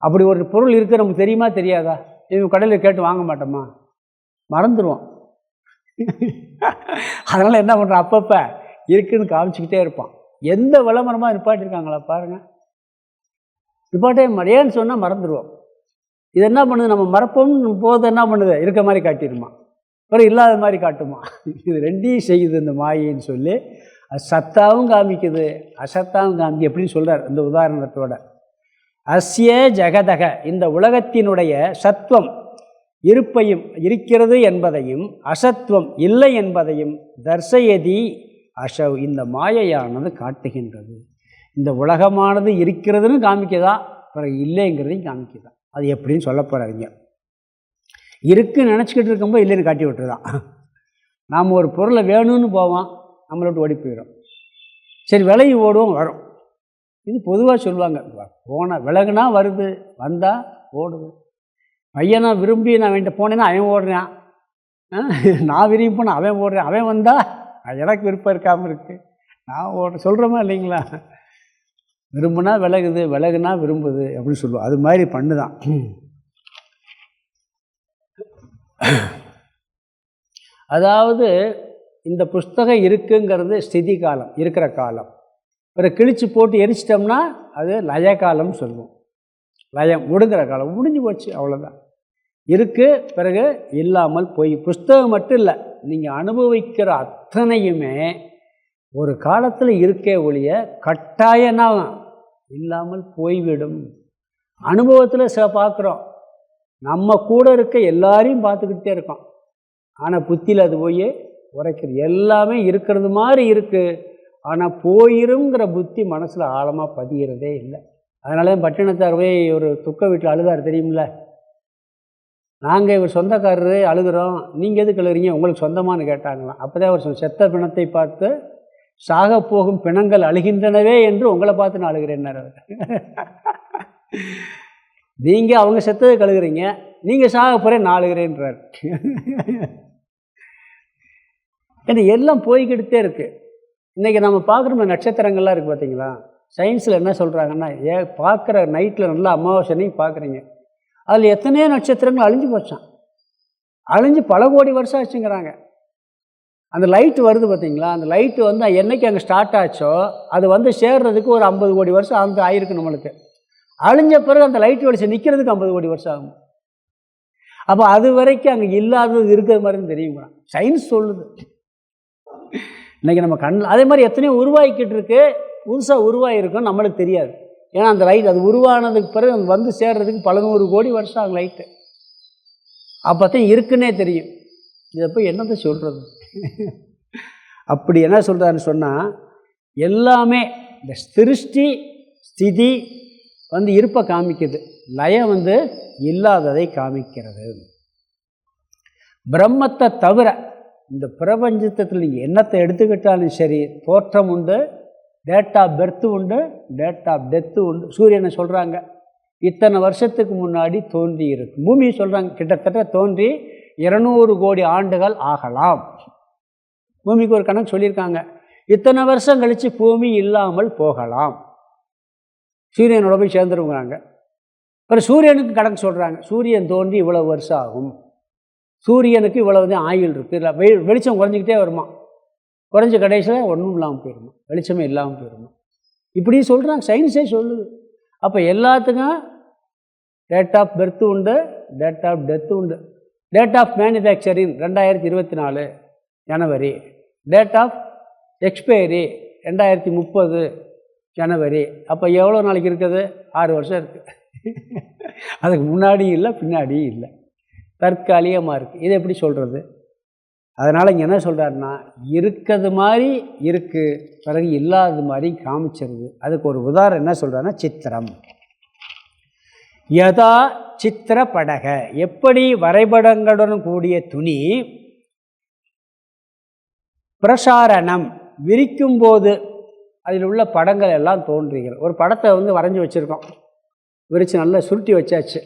அப்படி ஒரு பொருள் இருக்குது நமக்கு தெரியுமா தெரியாதா? இவங்க கடையில் கேட்டு வாங்க மாட்டோமா? மறந்துடுவோம். அதனால் என்ன பண்ணுறான், அப்பப்போ இருக்குதுன்னு காமிச்சிக்கிட்டே இருப்பான். எந்த விளம்பரமாக நிப்பாட்டியிருக்காங்களா பாருங்கள், நிப்பாட்டே மறையான்னு சொன்னால் மறந்துடுவோம். இது என்ன பண்ணுது, நம்ம மறப்போம்னு போது என்ன பண்ணுது, இருக்க மாதிரி காட்டிடுமா, அப்புறம் இல்லாத மாதிரி காட்டுமா. இது ரெண்டையும் செய்யுது இந்த மாயின்னு சொல்லி அது சத்தாவும் காமிக்குது, அசத்தாவும் காமிக்கு. எப்படின்னு சொல்கிறார் இந்த உதாரணத்தோட. அஸ்ய ஜெகதக, இந்த உலகத்தினுடைய சத்துவம் இருப்பையும் இருக்கிறது என்பதையும் அசத்துவம் இல்லை என்பதையும் தர்சயதி அசவ், இந்த மாயையானது காட்டுகின்றது. இந்த உலகமானது இருக்கிறதுன்னு காமிக்கதா, பிறகு இல்லைங்கிறதையும் காமிக்கதா. அது எப்படின்னு சொல்ல போகிறாங்க. இருக்குன்னு நினச்சிக்கிட்டு இருக்கும்போது இல்லைன்னு காட்டி விட்டுருதான். நாம் ஒரு பொருளை வேணும்னு போவோம், நம்மளை விட்டு ஓடி போயிடும். சரி விலகி ஓடுவோம், வரும். இது பொதுவாக சொல்லுவாங்க, போனால் விலகுனா வருது, வந்தால் ஓடுது. பையனை விரும்பி நான் வேண்ட போனேன்னா அவன் ஓடுறான், நான் விரும்பி போனால் அவன் ஓடுறான். அவன் வந்தால் எனக்கு விருப்பம் இருக்காமல் இருக்குது, நான் ஓடுறேன். சொல்கிறோமா இல்லைங்களா? விரும்புனா விலகுது, விலகுனா விரும்புது அப்படின்னு சொல்லுவோம். அது மாதிரி பண்ணுதான். அதாவது இந்த புஸ்தகம் இருக்குங்கிறது ஸ்திதி காலம், இருக்கிற காலம். பிறகு கிழிச்சு போட்டு எரிச்சிட்டோம்னா அது லய காலம்னு சொல்லுவோம். லயம் முடிங்கிற காலம், முடிஞ்சு போச்சு, அவ்வளோதான். இருக்குது, பிறகு இல்லாமல் போய். புஸ்தகம் மட்டும் இல்லை, நீங்கள் அனுபவிக்கிற அத்தனையுமே ஒரு காலத்தில் இருக்கே ஒழிய கட்டாயம்னா இல்லாமல் போய்விடும். அனுபவத்தில் பார்க்குறோம், நம்ம கூட இருக்க எல்லாரையும் பார்த்துக்கிட்டே இருக்கோம், ஆனால் புத்தியில் அது போய் உரைக்கிறது. எல்லாமே இருக்கிறது மாதிரி இருக்குது, ஆனால் போயிருங்கிற புத்தி மனசில் ஆழமாக பதிகிறதே இல்லை. அதனால பட்டினத்தார் போய் ஒரு துக்க வீட்டில் அழுதார் தெரியுமில்ல. நாங்கள் இவர் சொந்தக்காரரு அழுகிறோம், நீங்கள் எதுக்கு அழுகிறீங்க, உங்களுக்கு சொந்தமானு கேட்டாங்களாம். அப்போ தான் அவர் செத்த பிணத்தை பார்த்து சாக போகும் பிணங்கள் அழுகின்றனவே என்று உங்களை பார்த்து நான் அழுகிறேன்னார் அவர். நீங்கள் அவங்க செத்ததை கழுகுறீங்க, நீங்கள் சாக போகிறேன் நான் அழுகிறேன்றார். ஏன்னா எல்லாம் போய்கிட்டே இருக்குது. இன்றைக்கி நம்ம பார்க்குற நட்சத்திரங்கள்லாம் இருக்குது பார்த்தீங்களா. சயின்ஸில் என்ன சொல்கிறாங்கன்னா, பார்க்குற நைட்டில் நல்லா அமாவாசையும் பார்க்குறீங்க, அதில் எத்தனையோ நட்சத்திரங்கள் அழிஞ்சு போச்சான். அழிஞ்சு பல கோடி வருஷம் ஆச்சுங்கிறாங்க. அந்த லைட்டு வருது பார்த்தீங்களா, அந்த லைட்டு என்றைக்கு அங்கே ஸ்டார்ட் ஆச்சோ அது சேர்றதுக்கு ஒரு 50 கோடி வருஷம் ஆயிருக்கு நம்மளுக்கு. அழிஞ்ச பிறகு அந்த லைட்டு வெளிச்சம் நிற்கிறதுக்கு 50 கோடி வருஷம் ஆகும். அப்போ அது வரைக்கும் அங்கே இல்லாதது இருக்கிற மாதிரின்னு தெரியுமா, சயின்ஸ் சொல்லுது. இன்றைக்கி நம்ம அதே மாதிரி எத்தனையோ உருவாக்கிட்டு இருக்கு, புதுசாக உருவாகிருக்கும், நம்மளுக்கு தெரியாது. ஏன்னா அந்த லைட் அது உருவானதுக்கு பிறகு சேர்றதுக்கு பல 100 கோடி வருஷம் ஆகும் லைட்டு. அப்போ தான் இருக்குன்னே தெரியும். இதை போய் என்னத்தை சொல்கிறது. அப்படி என்ன சொல்கிறாருன்னு சொன்னால், எல்லாமே இந்த சிருஷ்டி ஸ்திதி இருப்பை காமிக்குது, லயம் இல்லாததை காமிக்கிறது. பிரம்மத்தை தவிர இந்த பிரபஞ்சத்தில் நீங்கள் என்னத்தை எடுத்துக்கிட்டாலும் சரி, தோற்றம் உண்டு, டேட் ஆஃப் பெர்த்து உண்டு, டேட் ஆஃப் டெத்து உண்டு. சூரியனை சொல்கிறாங்க இத்தனை வருஷத்துக்கு முன்னாடி தோன்றி இருக்கு. பூமியை சொல்கிறாங்க கிட்டத்தட்ட தோன்றி 200 கோடி ஆண்டுகள் ஆகலாம். பூமிக்கு ஒரு கணக்கு சொல்லியிருக்காங்க, இத்தனை வருஷம் கழித்து பூமி இல்லாமல் போகலாம், சூரியனோட போய் சேர்ந்துருங்கிறாங்க. அப்புறம் சூரியனுக்கு கணக்கு சொல்கிறாங்க, சூரியன் தோன்றி இவ்வளோ வருஷம் ஆகும், சூரியனுக்கு இவ்வளவு ஆயுள் இருக்குது, இல்லை வெளிச்சம் குறைஞ்சிக்கிட்டே வருமா, குறைஞ்ச கடைசியில் ஒன்றும் இல்லாமல் போயிடுமா, வெளிச்சமே இல்லாமல் போயிடுமா, இப்படி சொல்கிறாங்க, சயின்ஸே சொல்லுது. அப்போ எல்லாத்துக்கும் டேட் ஆஃப் பெர்த்து உண்டு, டேட் ஆஃப் டெத்து உண்டு. டேட் ஆஃப் மேனுஃபேக்சரிங் 2024 ஜனவரி, டேட் ஆஃப் எக்ஸ்பைரி 2030 ஜனவரி. அப்போ எவ்வளோ நாளைக்கு இருக்குது, 6 வருஷம் இருக்குது. அதுக்கு முன்னாடியும் இல்லை பின்னாடியும் இல்லை, தற்காலிகமாக இருக்குது. இதை எப்படி சொல்கிறது? அதனால் இங்கே என்ன சொல்கிறாருன்னா, இருக்கிறது மாதிரி இருக்குது, பிறகு இல்லாத மாதிரி காமிச்சிருது. அதுக்கு ஒரு உதாரணம் என்ன சொல்கிறாருன்னா, சித்திரம். யதா சித்திர படக, எப்படி வரைபடங்களுடன் கூடிய துணி, பிரசாரணம் விரிக்கும்போது அதில் உள்ள படங்கள் எல்லாம் தோன்றுகிறது. ஒரு படத்தை வரைஞ்சி வச்சுருக்கோம், விரித்து நல்லா சுருட்டி வச்சாச்சு,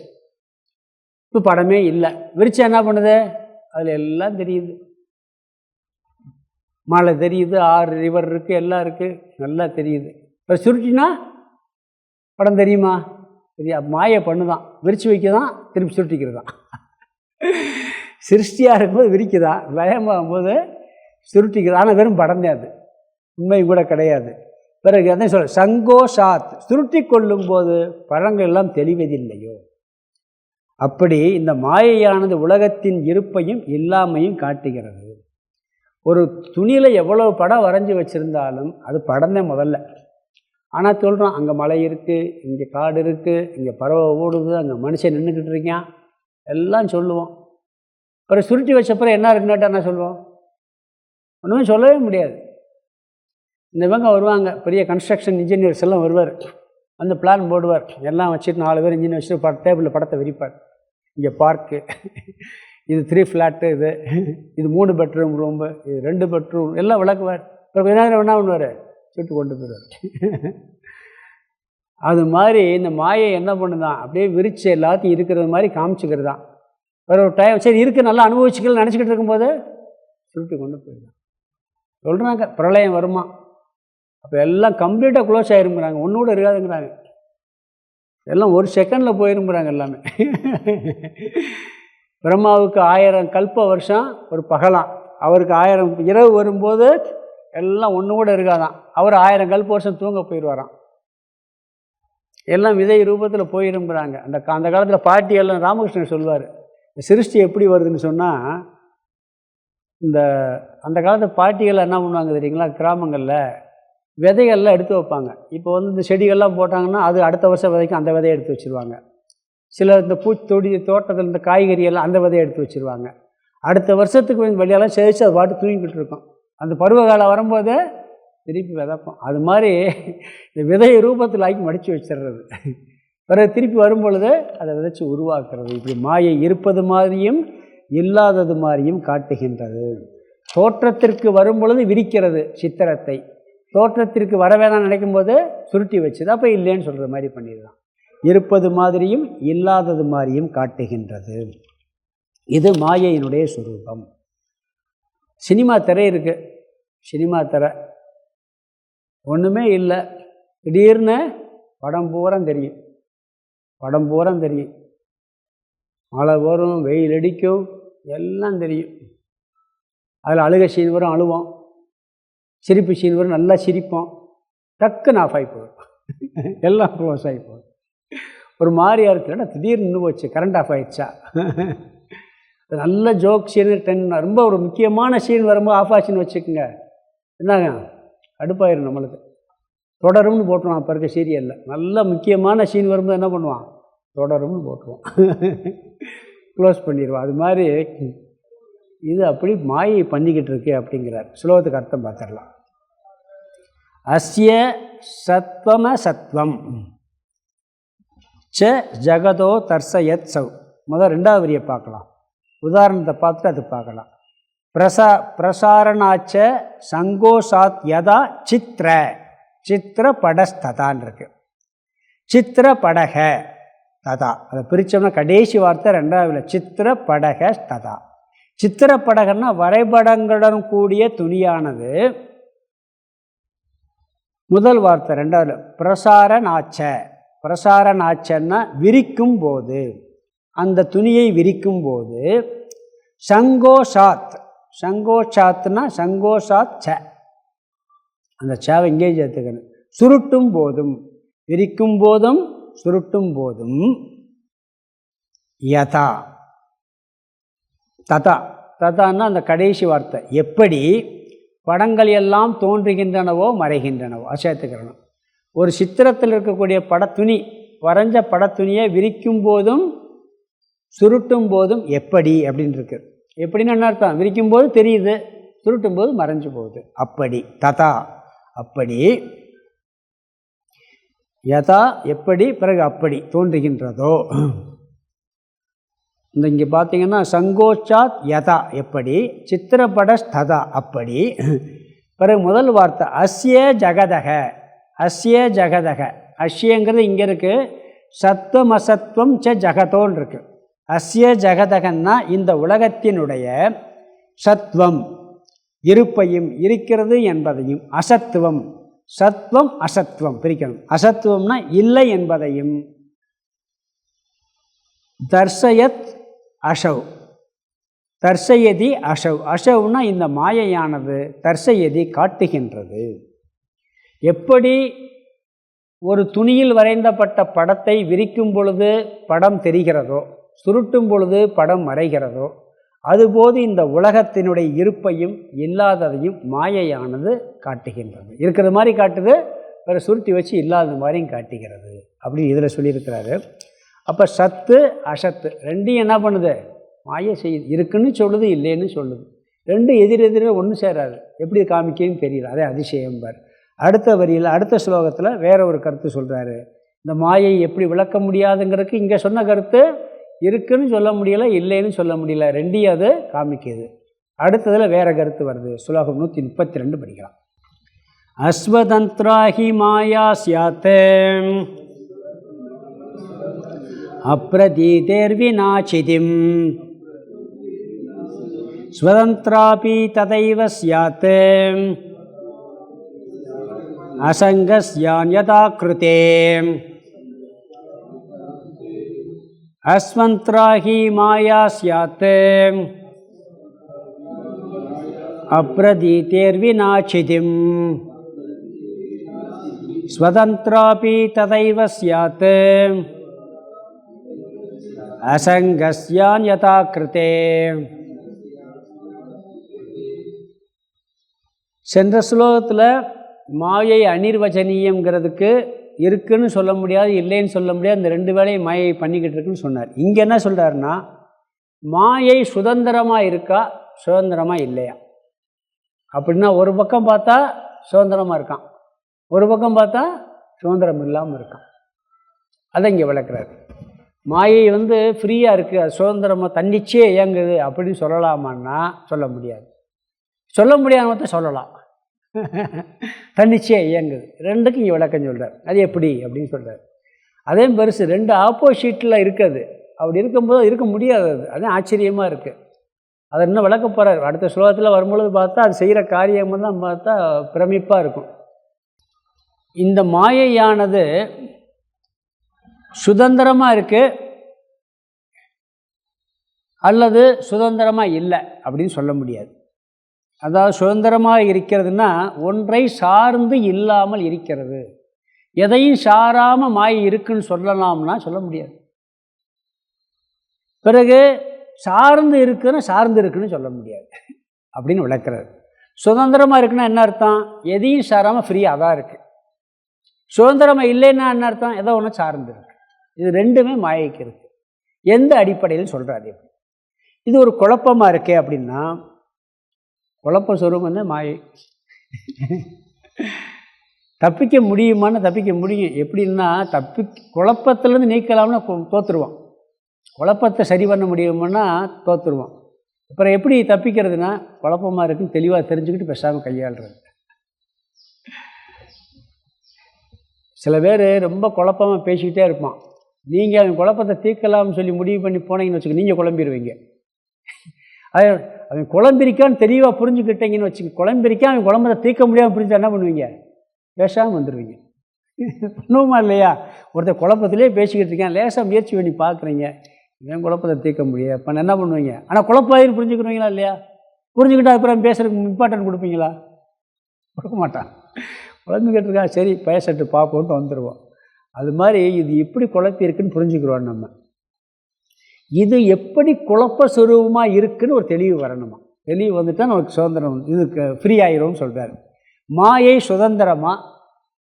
இப்போ படமே இல்லை. விரிச்சு என்ன பண்ணுது, அதில் எல்லாம் தெரியுது, மலை தெரியுது, ஆறு ரிவர் இருக்குது, எல்லாம் இருக்குது, நல்லா தெரியுது. இப்போ சுருட்டினா படம் தெரியுமா? தெரியா, மாயை பண்ணுதான், விரித்து வைக்கதான், திருப்பி சுருட்டிக்கிறது தான். சிருஷ்டியாக இருக்கும்போது விரிக்குதான், லயமாகும்போது சுருட்டிக்கிறது. ஆனால் வெறும் படம் தான், அது உண்மை கூட கிடையாது. பிறகு அதான் சொல்ல, சங்கோஷாத், சுருட்டி கொள்ளும் போது பழங்கள் எல்லாம் தெளிவதில்லையோ, அப்படி இந்த மாயையானது உலகத்தின் இருப்பையும் இல்லாமையும் காட்டுகிறது. ஒரு துணியில் எவ்வளோ படம் வரைஞ்சி வச்சுருந்தாலும் அது படம் தான் முதல்ல. ஆனால் சொல்கிறோம், அங்கே மலை இருக்குது, இங்கே காடு இருக்குது, இங்கே பறவை ஓடுது, அங்கே மனுஷன் நின்றுக்கிட்டு இருக்கான், எல்லாம் சொல்லுவோம். அப்புறம் சுருட்டி வச்சப்பறம் என்ன இருக்குன்னு என்ன சொல்லுவோம்? ஒன்றுமே சொல்லவே முடியாது. இந்த இவங்க வருவாங்க, பெரிய கன்ஸ்ட்ரக்ஷன் இன்ஜினியர்ஸ் எல்லாம் வருவார், அந்த பிளான் போடுவார், எல்லாம் வச்சுட்டு 4 பேர் இன்ஜினியர் வச்சுட்டு டேபிளில் படத்தை விரிப்பார். இங்கே பார்க்கு, இது 3 ஃப்ளாட்டு, இது 3 பெட்ரூம் ரூம்பு, இது 2 பெட்ரூம், எல்லாம் விளக்குவார். இப்போ என்ன பண்ணுவார், சுட்டு கொண்டு போயிடுவார். அது மாதிரி இந்த மாயை என்ன பண்ணுதான், அப்படியே விரிச்சு எல்லாத்தையும் இருக்கிறது மாதிரி காமிச்சிக்கிறது தான். வேறு ஒரு டைம் சரி இருக்குது, நல்லா அனுபவிச்சுக்கலாம் நினச்சிக்கிட்டு இருக்கும்போது சுருட்டி கொண்டு போயிடுதான். சொல்கிறாங்க பிரளயம் வருமா, அப்போ எல்லாம் கம்ப்ளீட்டாக க்ளோஸ் ஆகிருங்கிறாங்க, ஒன்று கூட இருக்காதுங்கிறாங்க, எல்லாம் ஒரு செகண்டில் போயிருங்கிறாங்க எல்லாமே. பிரம்மாவுக்கு 1000 கல்ப வருஷம் ஒரு பகலாம், அவருக்கு 1000 இரவு வரும்போது எல்லாம் ஒன்று கூட இருக்காதான், அவர் 1000 கல்ப வருஷம் தூங்க போயிடுவாராம், எல்லாம் விதை ரூபத்தில் போயிருங்கிறாங்க. அந்த காலத்தில் பாட்டி எல்லாம் ராமகிருஷ்ணன் சொல்லுவார், சிருஷ்டி எப்படி வருதுன்னு சொன்னால், இந்த அந்த காலத்து பாட்டிகள் என்ன பண்ணுவாங்க தெரியுங்களா, கிராமங்களில் விதைகள்லாம் எடுத்து வைப்பாங்க. இப்போ இந்த செடிகள்லாம் போட்டாங்கன்னா அது அடுத்த வருஷம் விதைக்கும் அந்த விதையை எடுத்து வச்சுருவாங்க. சில இந்த தோட்டத்தில் இந்த காய்கறியெல்லாம் அந்த விதையை எடுத்து வச்சுருவாங்க. அடுத்த வருஷத்துக்கு வெளியெல்லாம் செழித்து அது பாட்டு தூங்கிக்கிட்டு இருக்கும். அந்த பருவகாலம் வரும்போது திருப்பி விதைப்போம். அது மாதிரி இந்த விதையை ரூபத்தில் ஆக்கி மடித்து வச்சிடுறது. பிறகு திருப்பி வரும்பொழுது அதை விதைச்சி உருவாக்குறது. இப்படி மாயை இருப்பது மாதிரியும் இல்லாதது மாதிரியும் காட்டுகின்றது. தோற்றத்திற்கு வரும்பொழுது விரிக்கிறது சித்திரத்தை, தோற்றத்திற்கு வர வேணாம் நினைக்கும் போது சுருட்டி வச்சுது, அப்போ இல்லைன்னு சொல்கிற மாதிரி பண்ணிடலாம். இருப்பது மாதிரியும் இல்லாதது மாதிரியும் காட்டுகின்றது. இது மாயையினுடைய சுரூபம். சினிமா திரை இருக்குது, சினிமா திரை ஒன்றுமே இல்லை, திடீர்னு படம் பூரம் தெரியும், படம் பூரம் தெரியும், மழை வரும், வெயில் அடிக்கும், எல்லாம் தெரியும். அதில் அழுகை சீன் வரும், அழுவோம், சிரிப்பு சீன் வரும், நல்லா சிரிப்போம், டக்குன்னு ஆஃப் ஆகி போகும், எல்லாம் க்ளோஸ் ஆகி போகும். ஒரு மாதிரியாக இருக்குன்னா திடீர்னு நின்று போச்சு, கரண்ட் ஆஃப் ஆகிடுச்சா. நல்ல ஜோக் சீன் ரொம்ப ஒரு முக்கியமான சீன் வரும்போது ஆஃப் ஆச்சுன்னு வச்சுக்கோங்க, என்னங்க அடுப்பாயிரும் நம்மளுக்கு. தொடரும்னு போட்டுருவான் அப்போ இருக்க சீரியலில். நல்ல முக்கியமான சீன் வரும்போது என்ன பண்ணுவான், தொடரும்னு போட்டுருவான், க்ளோஸ் பண்ணிடுவான். அது மாதிரி இது அப்படி மாயை பண்ணிக்கிட்டு இருக்கு அப்படிங்கிறார். ஸ்லோகத்துக்கு அர்த்தம் பார்த்துடலாம். அஸ்ய சத்வம சத்வம் ச ஜகதோ தர்சயத் சவ். முதல் ரெண்டாவது வரியை பார்க்கலாம், உதாரணத்தை பார்த்துட்டு அது பார்க்கலாம். பிரசாரணாச்ச சங்கோஷாத் யதா சித்திர சித்திர படஸ்ததான் இருக்கு. சித்திர படக ததா, அதை பிரித்தோம்னா கடைசி வார்த்தை ரெண்டாவது, சித்திர படக ததா. சித்திர படகன்னா வரைபடங்களுடன் கூடிய துணியானது முதல் வார்த்தை. ரெண்டாவது பிரசாரணாச்ச, பிரசாரணாச்சன்னா விரிக்கும் போது, அந்த துணியை விரிக்கும் போது, சங்கோஷாத், சங்கோஷாத்னா சங்கோஷாத் ச, அந்த சாவை இங்கே சேர்த்துக்கணும். சுருட்டும் போதும், விரிக்கும் போதும் சுருட்டும் போதும், யதா ததா, ததான்னா அந்த கடைசி வார்த்தை, எப்படி படங்கள் எல்லாம் தோன்றுகின்றனவோ மறைகின்றனவோ அசேத்துக்கிறணும். ஒரு சித்திரத்தில் இருக்கக்கூடிய படத்துணி, வரைஞ்ச படத்துணியை விரிக்கும் போதும் சுருட்டும் போதும் எப்படி அப்படின்னு இருக்கு. எப்படின்னு என்ன அர்த்தம், விரிக்கும் போது தெரியுது, சுருட்டும் போது மறைஞ்சு போகுது, அப்படி. ததா அப்படி, யதா எப்படி, பிறகு அப்படி தோன்றுகின்றதோ. இந்த இங்கே பார்த்தீங்கன்னா சங்கோச்சாத் யதா எப்படி, சித்திரப்படஸ்ததா அப்படி. பிறகு முதல் வார்த்தை அஸ்ய ஜகதக, அஸ்ய ஜகதக, அஸ்யங்கிறது இங்கே இருக்குது, சத்வம் அசத்வம் ச ஜகதோன்னு இருக்கு. அஸ்ய ஜகதகன்னா இந்த உலகத்தினுடைய சத்வம் இருப்பையும் இருக்கிறது என்பதையும், அசத்துவம் சத்வம் அசத்வம் பிரிக்கணும். அசத்துவம்னா இல்லை என்பதையும், தர்சயத் அஷவ், தர்சயதி அஷவ், அஷவ்னா இந்த மாயையானது தர்சயதி காட்டுகின்றது. எப்படி ஒரு துணியில் வரைந்தப்பட்ட படத்தை விரிக்கும் பொழுது படம் தெரிகிறதோ, சுருட்டும் பொழுது படம் மறைகிறதோ, அதுபோது இந்த உலகத்தினுடைய இருப்பையும் இல்லாததையும் மாயையானது காட்டுகின்றது. இருக்கிற மாதிரி காட்டுது, வேறு சுருட்டி வச்சு இல்லாத மாதிரியும் காட்டுகிறது அப்படின்னு இதில் சொல்லியிருக்கிறாரு. அப்போ சத்து அசத்து ரெண்டையும் என்ன பண்ணுது, மாயை செய்யுது. இருக்குன்னு சொல்லுது, இல்லைன்னு சொல்லுது. ரெண்டும் எதிரெதிரே ஒன்று சேராது, எப்படி காமிக்கன்னு தெரியல, அதே அதிசயம் பார். அடுத்த வரியில் அடுத்த ஸ்லோகத்தில் வேற ஒரு கருத்து சொல்கிறாரு. இந்த மாயை எப்படி விளக்க முடியாதுங்கிறதுக்கு இங்கே சொன்ன கருத்து இருக்குன்னு சொல்ல முடியலை, இல்லைன்னு சொல்ல முடியல, ரெண்டையும் அது காமிக்குது. அடுத்ததில் வேற கருத்து வருது. ஸ்லோகம் 132 படிக்கலாம். அஸ்வதந்திராஹி மாயா ஸ்யாத் அப்ரதீதேர்விநாசிதிம் ஸ்வதந்திராபி ததைவ ஸ்யாத் அசங்கஸ்யான் யதா கிருதே. அஸ்வந்த்ராஹி மாயா ஸ்யாத் அப்ரதீதேர்விநாசிதிம் ஸ்வதந்திராபி ததைவ ஸ்யாத் அசங்கஸ்யான் யதா கிருதே. சென்ற ஸ்லோகத்தில் மாயை அனிர்வச்சனீயங்கிறதுக்கு இருக்குன்னு சொல்ல முடியாது, இல்லைன்னு சொல்ல முடியாது, இந்த ரெண்டு வேலையும் மாயை பண்ணிக்கிட்டு இருக்குன்னு சொன்னார். இங்கே என்ன சொல்கிறாருன்னா, மாயை சுதந்திரமாக இருக்கா, சுதந்திரமாக இல்லையா? அப்படின்னா ஒரு பக்கம் பார்த்தா சுதந்திரமாக இருக்கான், ஒரு பக்கம் பார்த்தா சுதந்திரம் இல்லாமல் இருக்கான். அதை இங்கே விளக்குறாரு. மாயை ஃப்ரீயாக இருக்குது, அது சுதந்திரமாக தன்னிச்சே இயங்குது அப்படின்னு சொல்லலாமான்னா சொல்ல முடியாது. சொல்ல முடியாத சொல்லலாம், தன்னிச்சே இயங்குது. ரெண்டுக்கும் இங்கே விளக்கம் சொல்கிறார். அது எப்படி அப்படின்னு சொல்கிறார். அதே பெருசு ரெண்டு ஆப்போசிட்டில் இருக்குது. அப்படி இருக்கும்போது இருக்க முடியாது. அது ஆச்சரியமாக இருக்குது. அதை இன்னும் விளக்க போகிறார். அடுத்த ஸ்லோகத்தில் வரும்பொழுது பார்த்தா அது செய்கிற காரியமெல்லாம் பார்த்தா பிரமிப்பாக இருக்கும். இந்த மாயையானது சுதந்திரமாக இருக்குது அல்லது சுதந்திரமாக இல்லை அப்படின்னு சொல்ல முடியாது. அதாவது சுதந்திரமாக இருக்கிறதுனா ஒன்றை சார்ந்து இல்லாமல் இருக்கிறது. எதையும் சாராமல் மாயை இருக்குன்னு சொல்லலாம்னா சொல்ல முடியாது. பிறகு சார்ந்து இருக்குன்னு சார்ந்து இருக்குன்னு சொல்ல முடியாது அப்படின்னு விளக்குறாரு. சுதந்திரமாக இருக்குன்னா என்ன அர்த்தம்? எதையும் சாராமல் ஃப்ரீயாக தான் இருக்குது. சுதந்திரமாக இல்லைன்னா என்ன அர்த்தம்? ஏதோ ஒன்று சார்ந்து இருக்கு. இது ரெண்டுமே மாயைக்கு இருக்குது. எந்த அடிப்படையில் சொல்கிறாரு? இது ஒரு குழப்பமாக இருக்கே அப்படின்னா, குழப்ப சொரூபம் தான் மாயை. தப்பிக்க முடியுமான்னு தப்பிக்க முடியும். எப்படின்னா குழப்பத்திலேருந்து நீக்கலாம்னா தோற்றுருவான். குழப்பத்தை சரி பண்ண முடியுமான்னா தோற்றுருவான். அப்புறம் எப்படி தப்பிக்கிறதுனா, குழப்பமாக இருக்குன்னு தெளிவாக தெரிஞ்சுக்கிட்டு பேசாமல் கையாளுறது. சில பேர் ரொம்ப குழப்பமாக பேசிக்கிட்டே இருப்பான். நீங்கள் அவன் குழப்பத்தை தீர்க்கலாம்னு சொல்லி முடிவு பண்ணி போனீங்கன்னு வச்சுக்க, நீங்கள் குழம்பிடுவீங்க. அவன் குழம்பிரிக்கான்னு தெளிவாக புரிஞ்சுக்கிட்டீங்கன்னு வச்சுக்க, குழம்பிரிக்கான் அவன் குழம்பத்தை தீர்க்க முடியாமல் புரிஞ்சா என்ன பண்ணுவீங்க? பேசாமல் வந்துடுவீங்க. பண்ணுவோமா இல்லையா? ஒருத்தர் குழப்பத்திலே பேசிக்கிட்டு இருக்கேன், லேசாக முயற்சி பண்ணி பார்க்குறீங்க, ஏன் குழப்பத்தை தீர்க்க முடியாது, அப்போ என்ன பண்ணுவீங்க? ஆனால் குழப்பாயின்னு புரிஞ்சுக்கிடுவீங்களா இல்லையா? புரிஞ்சுக்கிட்டா அப்புறம் பேசுறதுக்கு இம்பார்ட்டன்ட் கொடுப்பீங்களா? கொடுக்க மாட்டான். குழம்பிக்கிட்டு இருக்கா, சரி பேசட்டு பார்ப்போன்ட்டு வந்துடுவோம். அது மாதிரி இது எப்படி குழப்பி இருக்குன்னு புரிஞ்சுக்கிறோம். நம்ம இது எப்படி குழப்ப சுரூபமாக இருக்குதுன்னு ஒரு தெளிவு வரணுமா? தெளிவு வந்துட்டால் நமக்கு சுதந்திரம், இதுக்கு ஃப்ரீ ஆகிரும்னு சொல்கிறார். மாயை சுதந்திரமா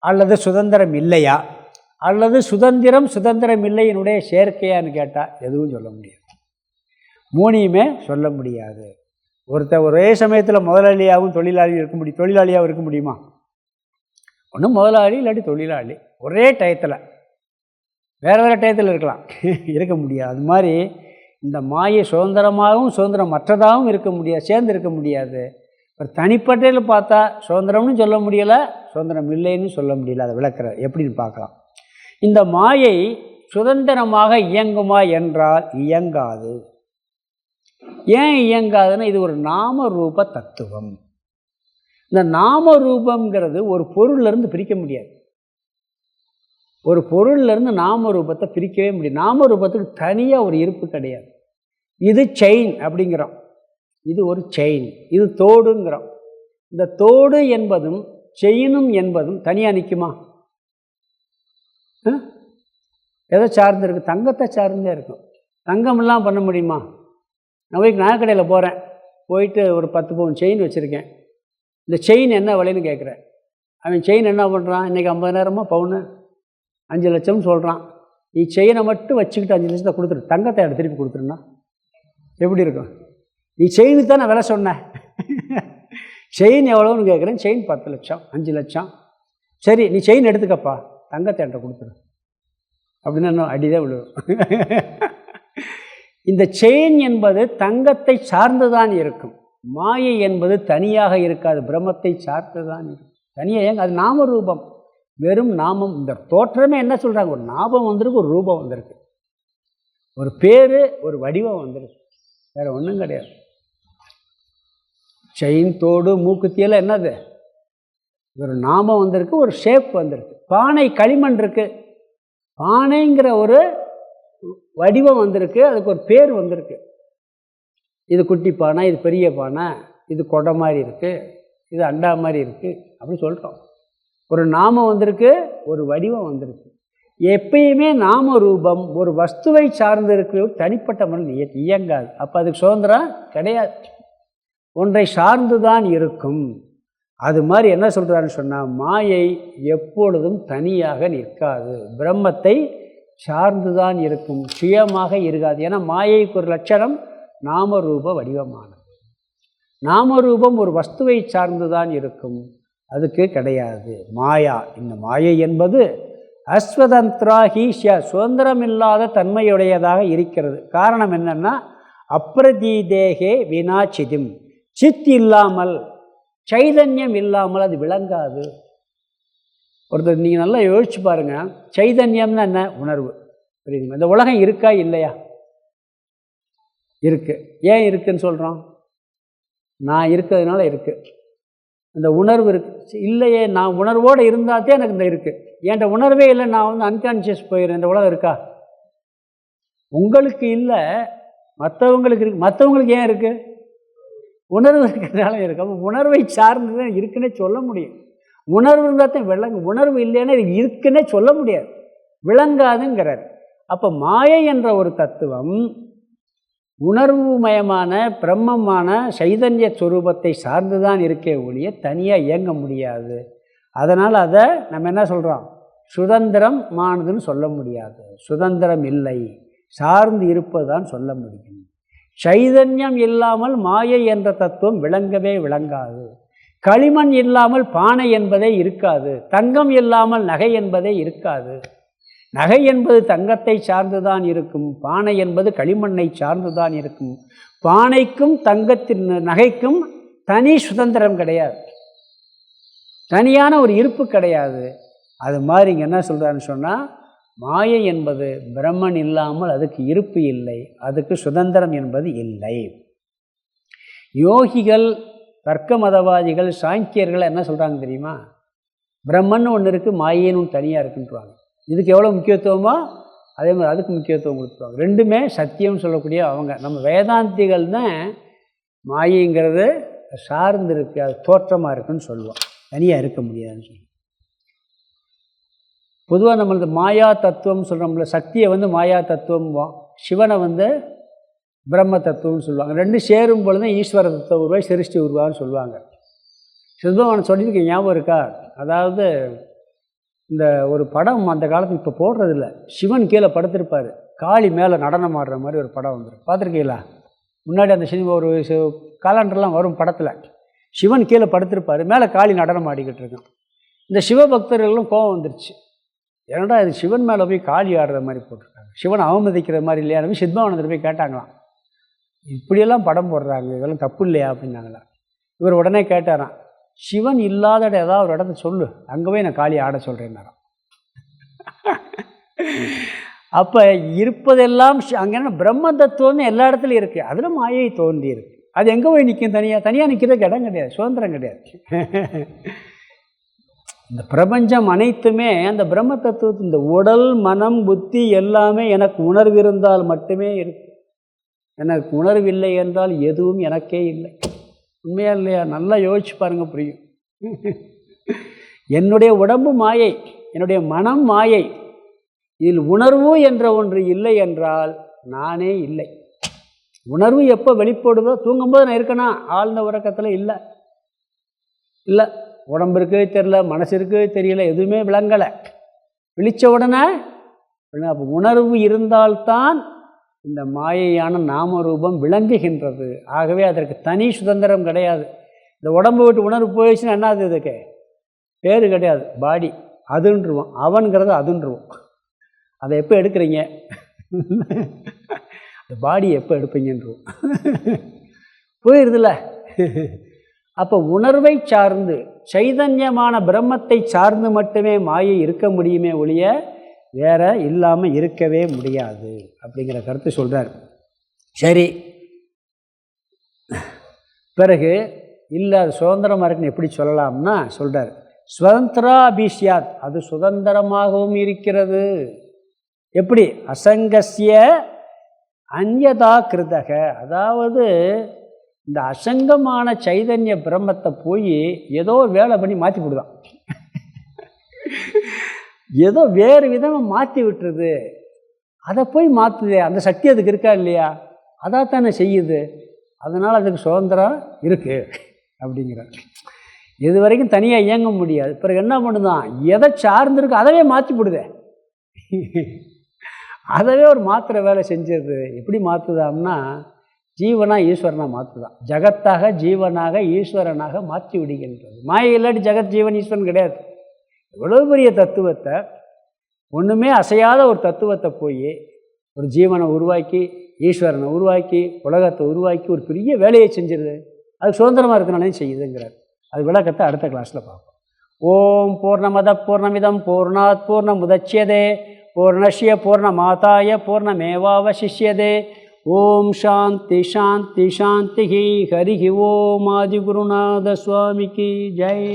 அல்லது சுதந்திரம் இல்லையா, அல்லது சுதந்திரம் இல்லையினுடைய சேர்க்கையான்னு கேட்டால் எதுவும் சொல்ல முடியாது. மூணையுமே சொல்ல முடியாது. ஒருத்தர் ஒரே சமயத்தில் முதலாளியாகவும் தொழிலாளியாகவும் இருக்க முடியுமா? ஒன்றும் முதலாளி இல்லாட்டி தொழிலாளி ஒரே டயத்தில், வேறு டயத்தில் இருக்க முடியாது. அது மாதிரி இந்த மாயை சுதந்திரமாகவும் சுதந்திரம் மற்றதாகவும் இருக்க முடியாது, சேர்ந்து இருக்க முடியாது. ஒரு தனிப்பட்டையில் பார்த்தா சுதந்திரம்னு சொல்ல முடியலை, சுதந்திரம் இல்லைன்னு சொல்ல முடியல. அதை விளக்குற எப்படின்னு பார்க்கலாம். இந்த மாயை சுதந்திரமாக இயங்குமா என்றால் இயங்காது. ஏன் இயங்காதுன்னா, இது ஒரு நாம ரூப தத்துவம். இந்த நாம ரூபங்கிறது ஒரு பொருள்லேருந்து பிரிக்க முடியாது. ஒரு பொருள்லேருந்து நாம ரூபத்தை பிரிக்கவே முடியும். நாம ரூபத்துக்கு தனியாக ஒரு இருப்பு கிடையாது. இது செயின் அப்படிங்கிறோம், இது ஒரு செயின், இது தோடுங்கிறோம். இந்த தோடு என்பதும் செயினும் என்பதும் தனியாக நிற்குமா? எதை சார்ந்து இருக்குது? தங்கத்தை சார்ந்தே இருக்கும். தங்கமெல்லாம் பண்ண முடியுமா? நான் போய் நகைக்கடையில் போகிறேன், போயிட்டு ஒரு 10 பவுன் செயின் வச்சுருக்கேன். இந்த செயின் என்ன விலைன்னு கேட்குறேன். அவன் செயின் என்ன பண்ணுறான்? இன்றைக்கி 50,000 பவுனு 5 லட்சம்னு சொல்கிறான். நீ செயினை மட்டும் வச்சுக்கிட்டு 5 லட்சத்தை கொடுத்துரு, தங்கத்தை திருப்பி கொடுத்துருன்னா எப்படி இருக்கும்? நீ செயினுக்கு தான் நான் விலை சொன்னேன். செயின் எவ்வளோன்னு கேட்குறேன். செயின் 10 லட்சம் 5 லட்சம். சரி நீ செயின் எடுத்துக்கப்பா, தங்கத்தை என்கிட்ட கொடுத்துரு அப்படின்னா இன்னும் அடிதான் விழுவும். இந்த செயின் என்பது தங்கத்தை சார்ந்து தான் இருக்கும். மாயை என்பது தனியாக இருக்காது, பிரம்மத்தை சார்ந்து தான் இருக்கும். தனியாக அது நாம ரூபம், வெறும் நாமம். இந்த தோற்றமே என்ன சொல்கிறாங்க? ஒரு நாமம் வந்திருக்கு, ஒரு ரூபம் வந்திருக்கு, ஒரு பேர், ஒரு வடிவம் வந்திருக்கு, வேறு ஒன்றும் கிடையாது. செயின், தோடு, மூக்குத்தியெல்லாம் என்னது? ஒரு நாமம் வந்திருக்கு, ஒரு ஷேப் வந்திருக்கு. பானை, களிமண் இருக்குது, பானைங்கிற ஒரு வடிவம் வந்திருக்கு, அதுக்கு ஒரு பேர் வந்திருக்கு. இது குட்டி பானை, இது பெரிய பானை, இது கொடை மாதிரி இருக்குது, இது அண்டா மாதிரி இருக்குது அப்படி சொல்கிறோம். ஒரு நாமம் வந்திருக்கு, ஒரு வடிவம் வந்திருக்கு. எப்பயுமே நாம ரூபம் ஒரு வஸ்துவை சார்ந்து இருக்கிற தனிப்பட்ட முறையில் இயங்காது. அப்போ அதுக்கு சுதந்திரம் கிடையாது, ஒன்றை சார்ந்து தான் இருக்கும். அது மாதிரி என்ன சொல்கிறாருன்னு சொன்னால், மாயை எப்பொழுதும் தனியாக நிற்காது, பிரம்மத்தை சார்ந்து தான் இருக்கும், சுயமாக இருக்காது. ஏன்னா மாயைக்கு ஒரு லட்சணம் நாமரூப வடிவமானது. நாமரூபம் ஒரு வஸ்துவை சார்ந்து தான் இருக்கும், அதுக்கு கிடையாது மாயா. இந்த மாயை என்பது அஸ்வதந்திரா ஹீஷ்யா, சுதந்திரமில்லாத தன்மையுடையதாக இருக்கிறது. காரணம் என்னென்னா, அப்ரதீதேகே வினாச்சிதிம், சித் இல்லாமல் சைதன்யம் இல்லாமல் அது விளங்காது. ஒருத்தர் நீங்கள் நல்லா யோசிச்சு பாருங்கள், சைதன்யம்னா என்ன? உணர்வு. புரியுதுங்க? இந்த உலகம் இருக்கா இல்லையா? இருக்குது. ஏன் இருக்குதுன்னு சொல்கிறோம்? நான் இருக்கிறதுனால இருக்குது. இந்த உணர்வு இருக்குது இல்லையே, நான் உணர்வோடு இருந்தால்தான் எனக்கு இந்த இருக்குது. என்கிட்ட உணர்வே இல்லை, நான் வந்து அன்கான்ஷியஸ் போயிடுறேன். இந்த உலகம் இருக்கா? உங்களுக்கு இல்லை, மற்றவங்களுக்கு இருக்குது. மற்றவங்களுக்கு ஏன் இருக்குது? உணர்வு இருக்கிறதுனால இருக்குது. அப்போ உணர்வை சார்ந்து தான் இருக்குன்னே சொல்ல முடியும். உணர்வு இருந்தால் தான் விளங்கு, உணர்வு இல்லைன்னா இது இருக்குன்னே சொல்ல முடியாது, விளங்காதுங்கிறார். அப்போ மாயை என்ற ஒரு தத்துவம் உணர்வுமயமான பிரம்மமான சைதன்ய ஸ்வரூபத்தை சார்ந்து தான் இருக்கே ஒழிய தனியாக இயங்க முடியாது. அதனால் அதை நம்ம என்ன சொல்கிறோம்? சுதந்திரமானதுன்னு சொல்ல முடியாது. சுதந்திரம் இல்லை, சார்ந்து இருப்பது தான் சொல்ல முடியும். சைதன்யம் இல்லாமல் மாயை என்ற தத்துவம் விளங்கவே விளங்காது. களிமண் இல்லாமல் பானை என்பதே இருக்காது. தங்கம் இல்லாமல் நகை என்பதே இருக்காது. நகை என்பது தங்கத்தை சார்ந்து தான் இருக்கும், பானை என்பது களிமண்ணை சார்ந்து தான் இருக்கும். பானைக்கும் தங்கத்தின் நகைக்கும் தனி சுதந்திரம் கிடையாது, தனியான ஒரு இருப்பு கிடையாது. அது மாதிரி இங்கே என்ன சொல்கிறான்னு சொன்னால், மாயை என்பது பிரம்மன் இல்லாமல் அதுக்கு இருப்பு இல்லை, அதுக்கு சுதந்திரம் என்பது இல்லை. யோகிகள், தர்க்க மதவாதிகள், சாங்கியர்கள் என்ன சொல்கிறாங்க தெரியுமா? பிரம்மன் ஒன்று இருக்குது, மாயைன்னு ஒன்று தனியாக இருக்குன்றாங்க. இதுக்கு எவ்வளோ முக்கியத்துவமோ அதே மாதிரி அதுக்கு முக்கியத்துவம் கொடுத்துருவாங்க. ரெண்டுமே சத்தியம்னு சொல்லக்கூடிய அவங்க. நம்ம வேதாந்திகள் தான் மாயைங்கிறது சார்ந்து இருக்கு, அது தோற்றமாக இருக்குன்னு சொல்லுவோம், தனியாக இருக்க முடியாதுன்னு சொல்லி. பொதுவாக நம்மளது மாயா தத்துவம் சொல்கிறோம்ல, சக்தியை வந்து மாயா தத்துவம், சிவனை வந்து பிரம்ம தத்துவம்னு சொல்லுவாங்க. ரெண்டு சேரும் பொழுது ஈஸ்வர தத்துவம் உருவாய் சிருஷ்டி உருவான்னு சொல்லுவாங்க. சிவபெருமான் சொல்லியிருக்கேன், ஞாபகம் இருக்கா? அதாவது இந்த ஒரு படம் அந்த காலத்தில் இப்போ போடுறதில்ல, சிவன் கீழே படுத்திருப்பார், காளி மேலே நடனம் ஆடுற மாதிரி ஒரு படம் வந்துடும், பார்த்துருக்கீங்களா? முன்னாடி அந்த சினிமா ஒரு காலண்டர்லாம் வரும் படத்தில், சிவன் கீழே படுத்திருப்பார், மேலே காளி நடனம் ஆடிக்கிட்டு இருக்கான். இந்த சிவபக்தர்களும் கோபம் வந்துருச்சு, ஏன்னா இது சிவன் மேலே போய் காளி ஆடுற மாதிரி போட்டிருக்காங்க, சிவன் அவமதிக்கிற மாதிரி இல்லையா? சித்மானந்தர் போய் கேட்டாங்களாம், இப்படியெல்லாம் படம் போடுறாங்க, இதெல்லாம் தப்பு இல்லையா அப்படின்னாங்களா. இவர் உடனே கேட்டாராம், சிவன் இல்லாத ஏதாவது ஒரு இடத்த சொல்லு, அங்கே போய் நான் காளி ஆட சொல்கிறேன்னாராம். அப்போ இருப்பதெல்லாம் அங்கே என்ன பிரம்ம தத்துவம்னு எல்லா இடத்துலையும் இருக்குது, அதில் மாயை தோன்றி இருக்குது. அது எங்கே போய் நிற்கும்? தனியாக நிற்கிறதுக்கு இடம் கிடையாது, சுதந்திரம் கிடையாது. இந்த பிரபஞ்சம் அனைத்துமே அந்த பிரம்ம தத்துவத்து, இந்த உடல் மனம் புத்தி எல்லாமே எனக்கு உணர்வு இருந்தால் மட்டுமே இருக்கு, எனக்கு உணர்வு இல்லை என்றால் எதுவும் எனக்கே இல்லை. உண்மையா இல்லையா? நல்லா யோசிச்சு பாருங்கள், புரியும். என்னுடைய உடம்பு மாயை, என்னுடைய மனம் மாயை, இதில் உணர்வு என்ற ஒன்று இல்லை என்றால் நானே இல்லை. உணர்வு எப்போ வெளிப்படுதோ, தூங்கும்போது நான் இருக்கேனா? ஆழ்ந்த உறக்கத்தில் இல்லை, இல்லை, உடம்பு இருக்கவே தெரியல, மனசு இருக்கவே தெரியல, எதுவுமே விளங்கலை. விழித்த உடனே அப்போ உணர்வு இருந்தால்தான் இந்த மாயையான நாமரூபம் விளங்குகின்றது. ஆகவே அதற்கு தனி சுதந்திரம் கிடையாது. இந்த உடம்பு விட்டு உணர்வு போயிடுச்சுன்னா என்னது? இதுக்கு பேர் கிடையாது, பாடி, அதுன்றுவோம், அவன்கிறது அதுன்றுவோம். அதை எப்போ எடுக்கிறீங்க? அந்த பாடியை எப்போ எடுப்பீங்கன்றுவோம். போயிடுதுல. அப்போ உணர்வை சார்ந்து சைதன்யமான பிரம்மத்தை சார்ந்து மட்டுமே மாயை இருக்க முடியுமே ஒழிய வேற இல்லாமல் இருக்கவே முடியாது அப்படிங்கிற கருத்து சொல்கிறார். சரி, பிறகு இல்லை அது சுதந்திரமாக இருக்குன்னு எப்படி சொல்லலாம்னா சொல்கிறார், ஸ்வதந்திரா அபிஷ்யாத், அது சுதந்திரமாகவும் இருக்கிறது. எப்படி? அசங்கஸ்ய அந்யதா கிருதக, அதாவது இந்த அசங்கமான சைதன்ய பிரம்மத்தை போய் ஏதோ வேலை பண்ணி மாற்றி போடுதான். ஏதோ வேறு விதமாக மாற்றி விட்டுருது. அதை போய் மாற்றுது, அந்த சக்தி அதுக்கு இருக்கா இல்லையா? அதாத்தானே செய்யுது. அதனால் அதுக்கு சுதந்திரம் இருக்குது அப்படிங்கிறார். இது வரைக்கும் தனியாக இயங்க முடியாது. பிறகு என்ன பண்ணுதான், எதை சார்ந்திருக்கு அதவே மாற்றி போடுதே. அதவே ஒரு மாத்திரை வேலை செஞ்சிருது. எப்படி மாற்றுதாம்னா, ஜீவனாக ஈஸ்வரனாக மாற்றுதான். ஜகத்தாக ஜீவனாக ஈஸ்வரனாக மாற்றி விடுகின்றது. மாயை இல்லாட்டி ஜெகத் ஜீவன் ஈஸ்வரன் கிடையாது. எவ்வளோ பெரிய தத்துவத்தை, ஒன்றுமே அசையாத ஒரு தத்துவத்தை போய் ஒரு ஜீவனை உருவாக்கி ஈஸ்வரனை உருவாக்கி உலகத்தை உருவாக்கி ஒரு பெரிய வேலையை செஞ்சிருது. அது சுதந்திரமாக இருக்கனாலையும் செய்யுதுங்கிறார். அது விளக்கத்தை அடுத்த கிளாஸில் பார்ப்போம். ஓம் பூர்ணமத பூர்ணமிதம் பூர்ணாத் பூர்ணமுதச்யதே பூர்ணஸ்ய பூர்ணமாதாய பூர்ணமேவாவசிஷ்யதே. ஓம் சாந்தி சாந்தி சாந்தி. ஹரி ஓம் ஆதிகுருநாத சுவாமிக்கு ஜெய்.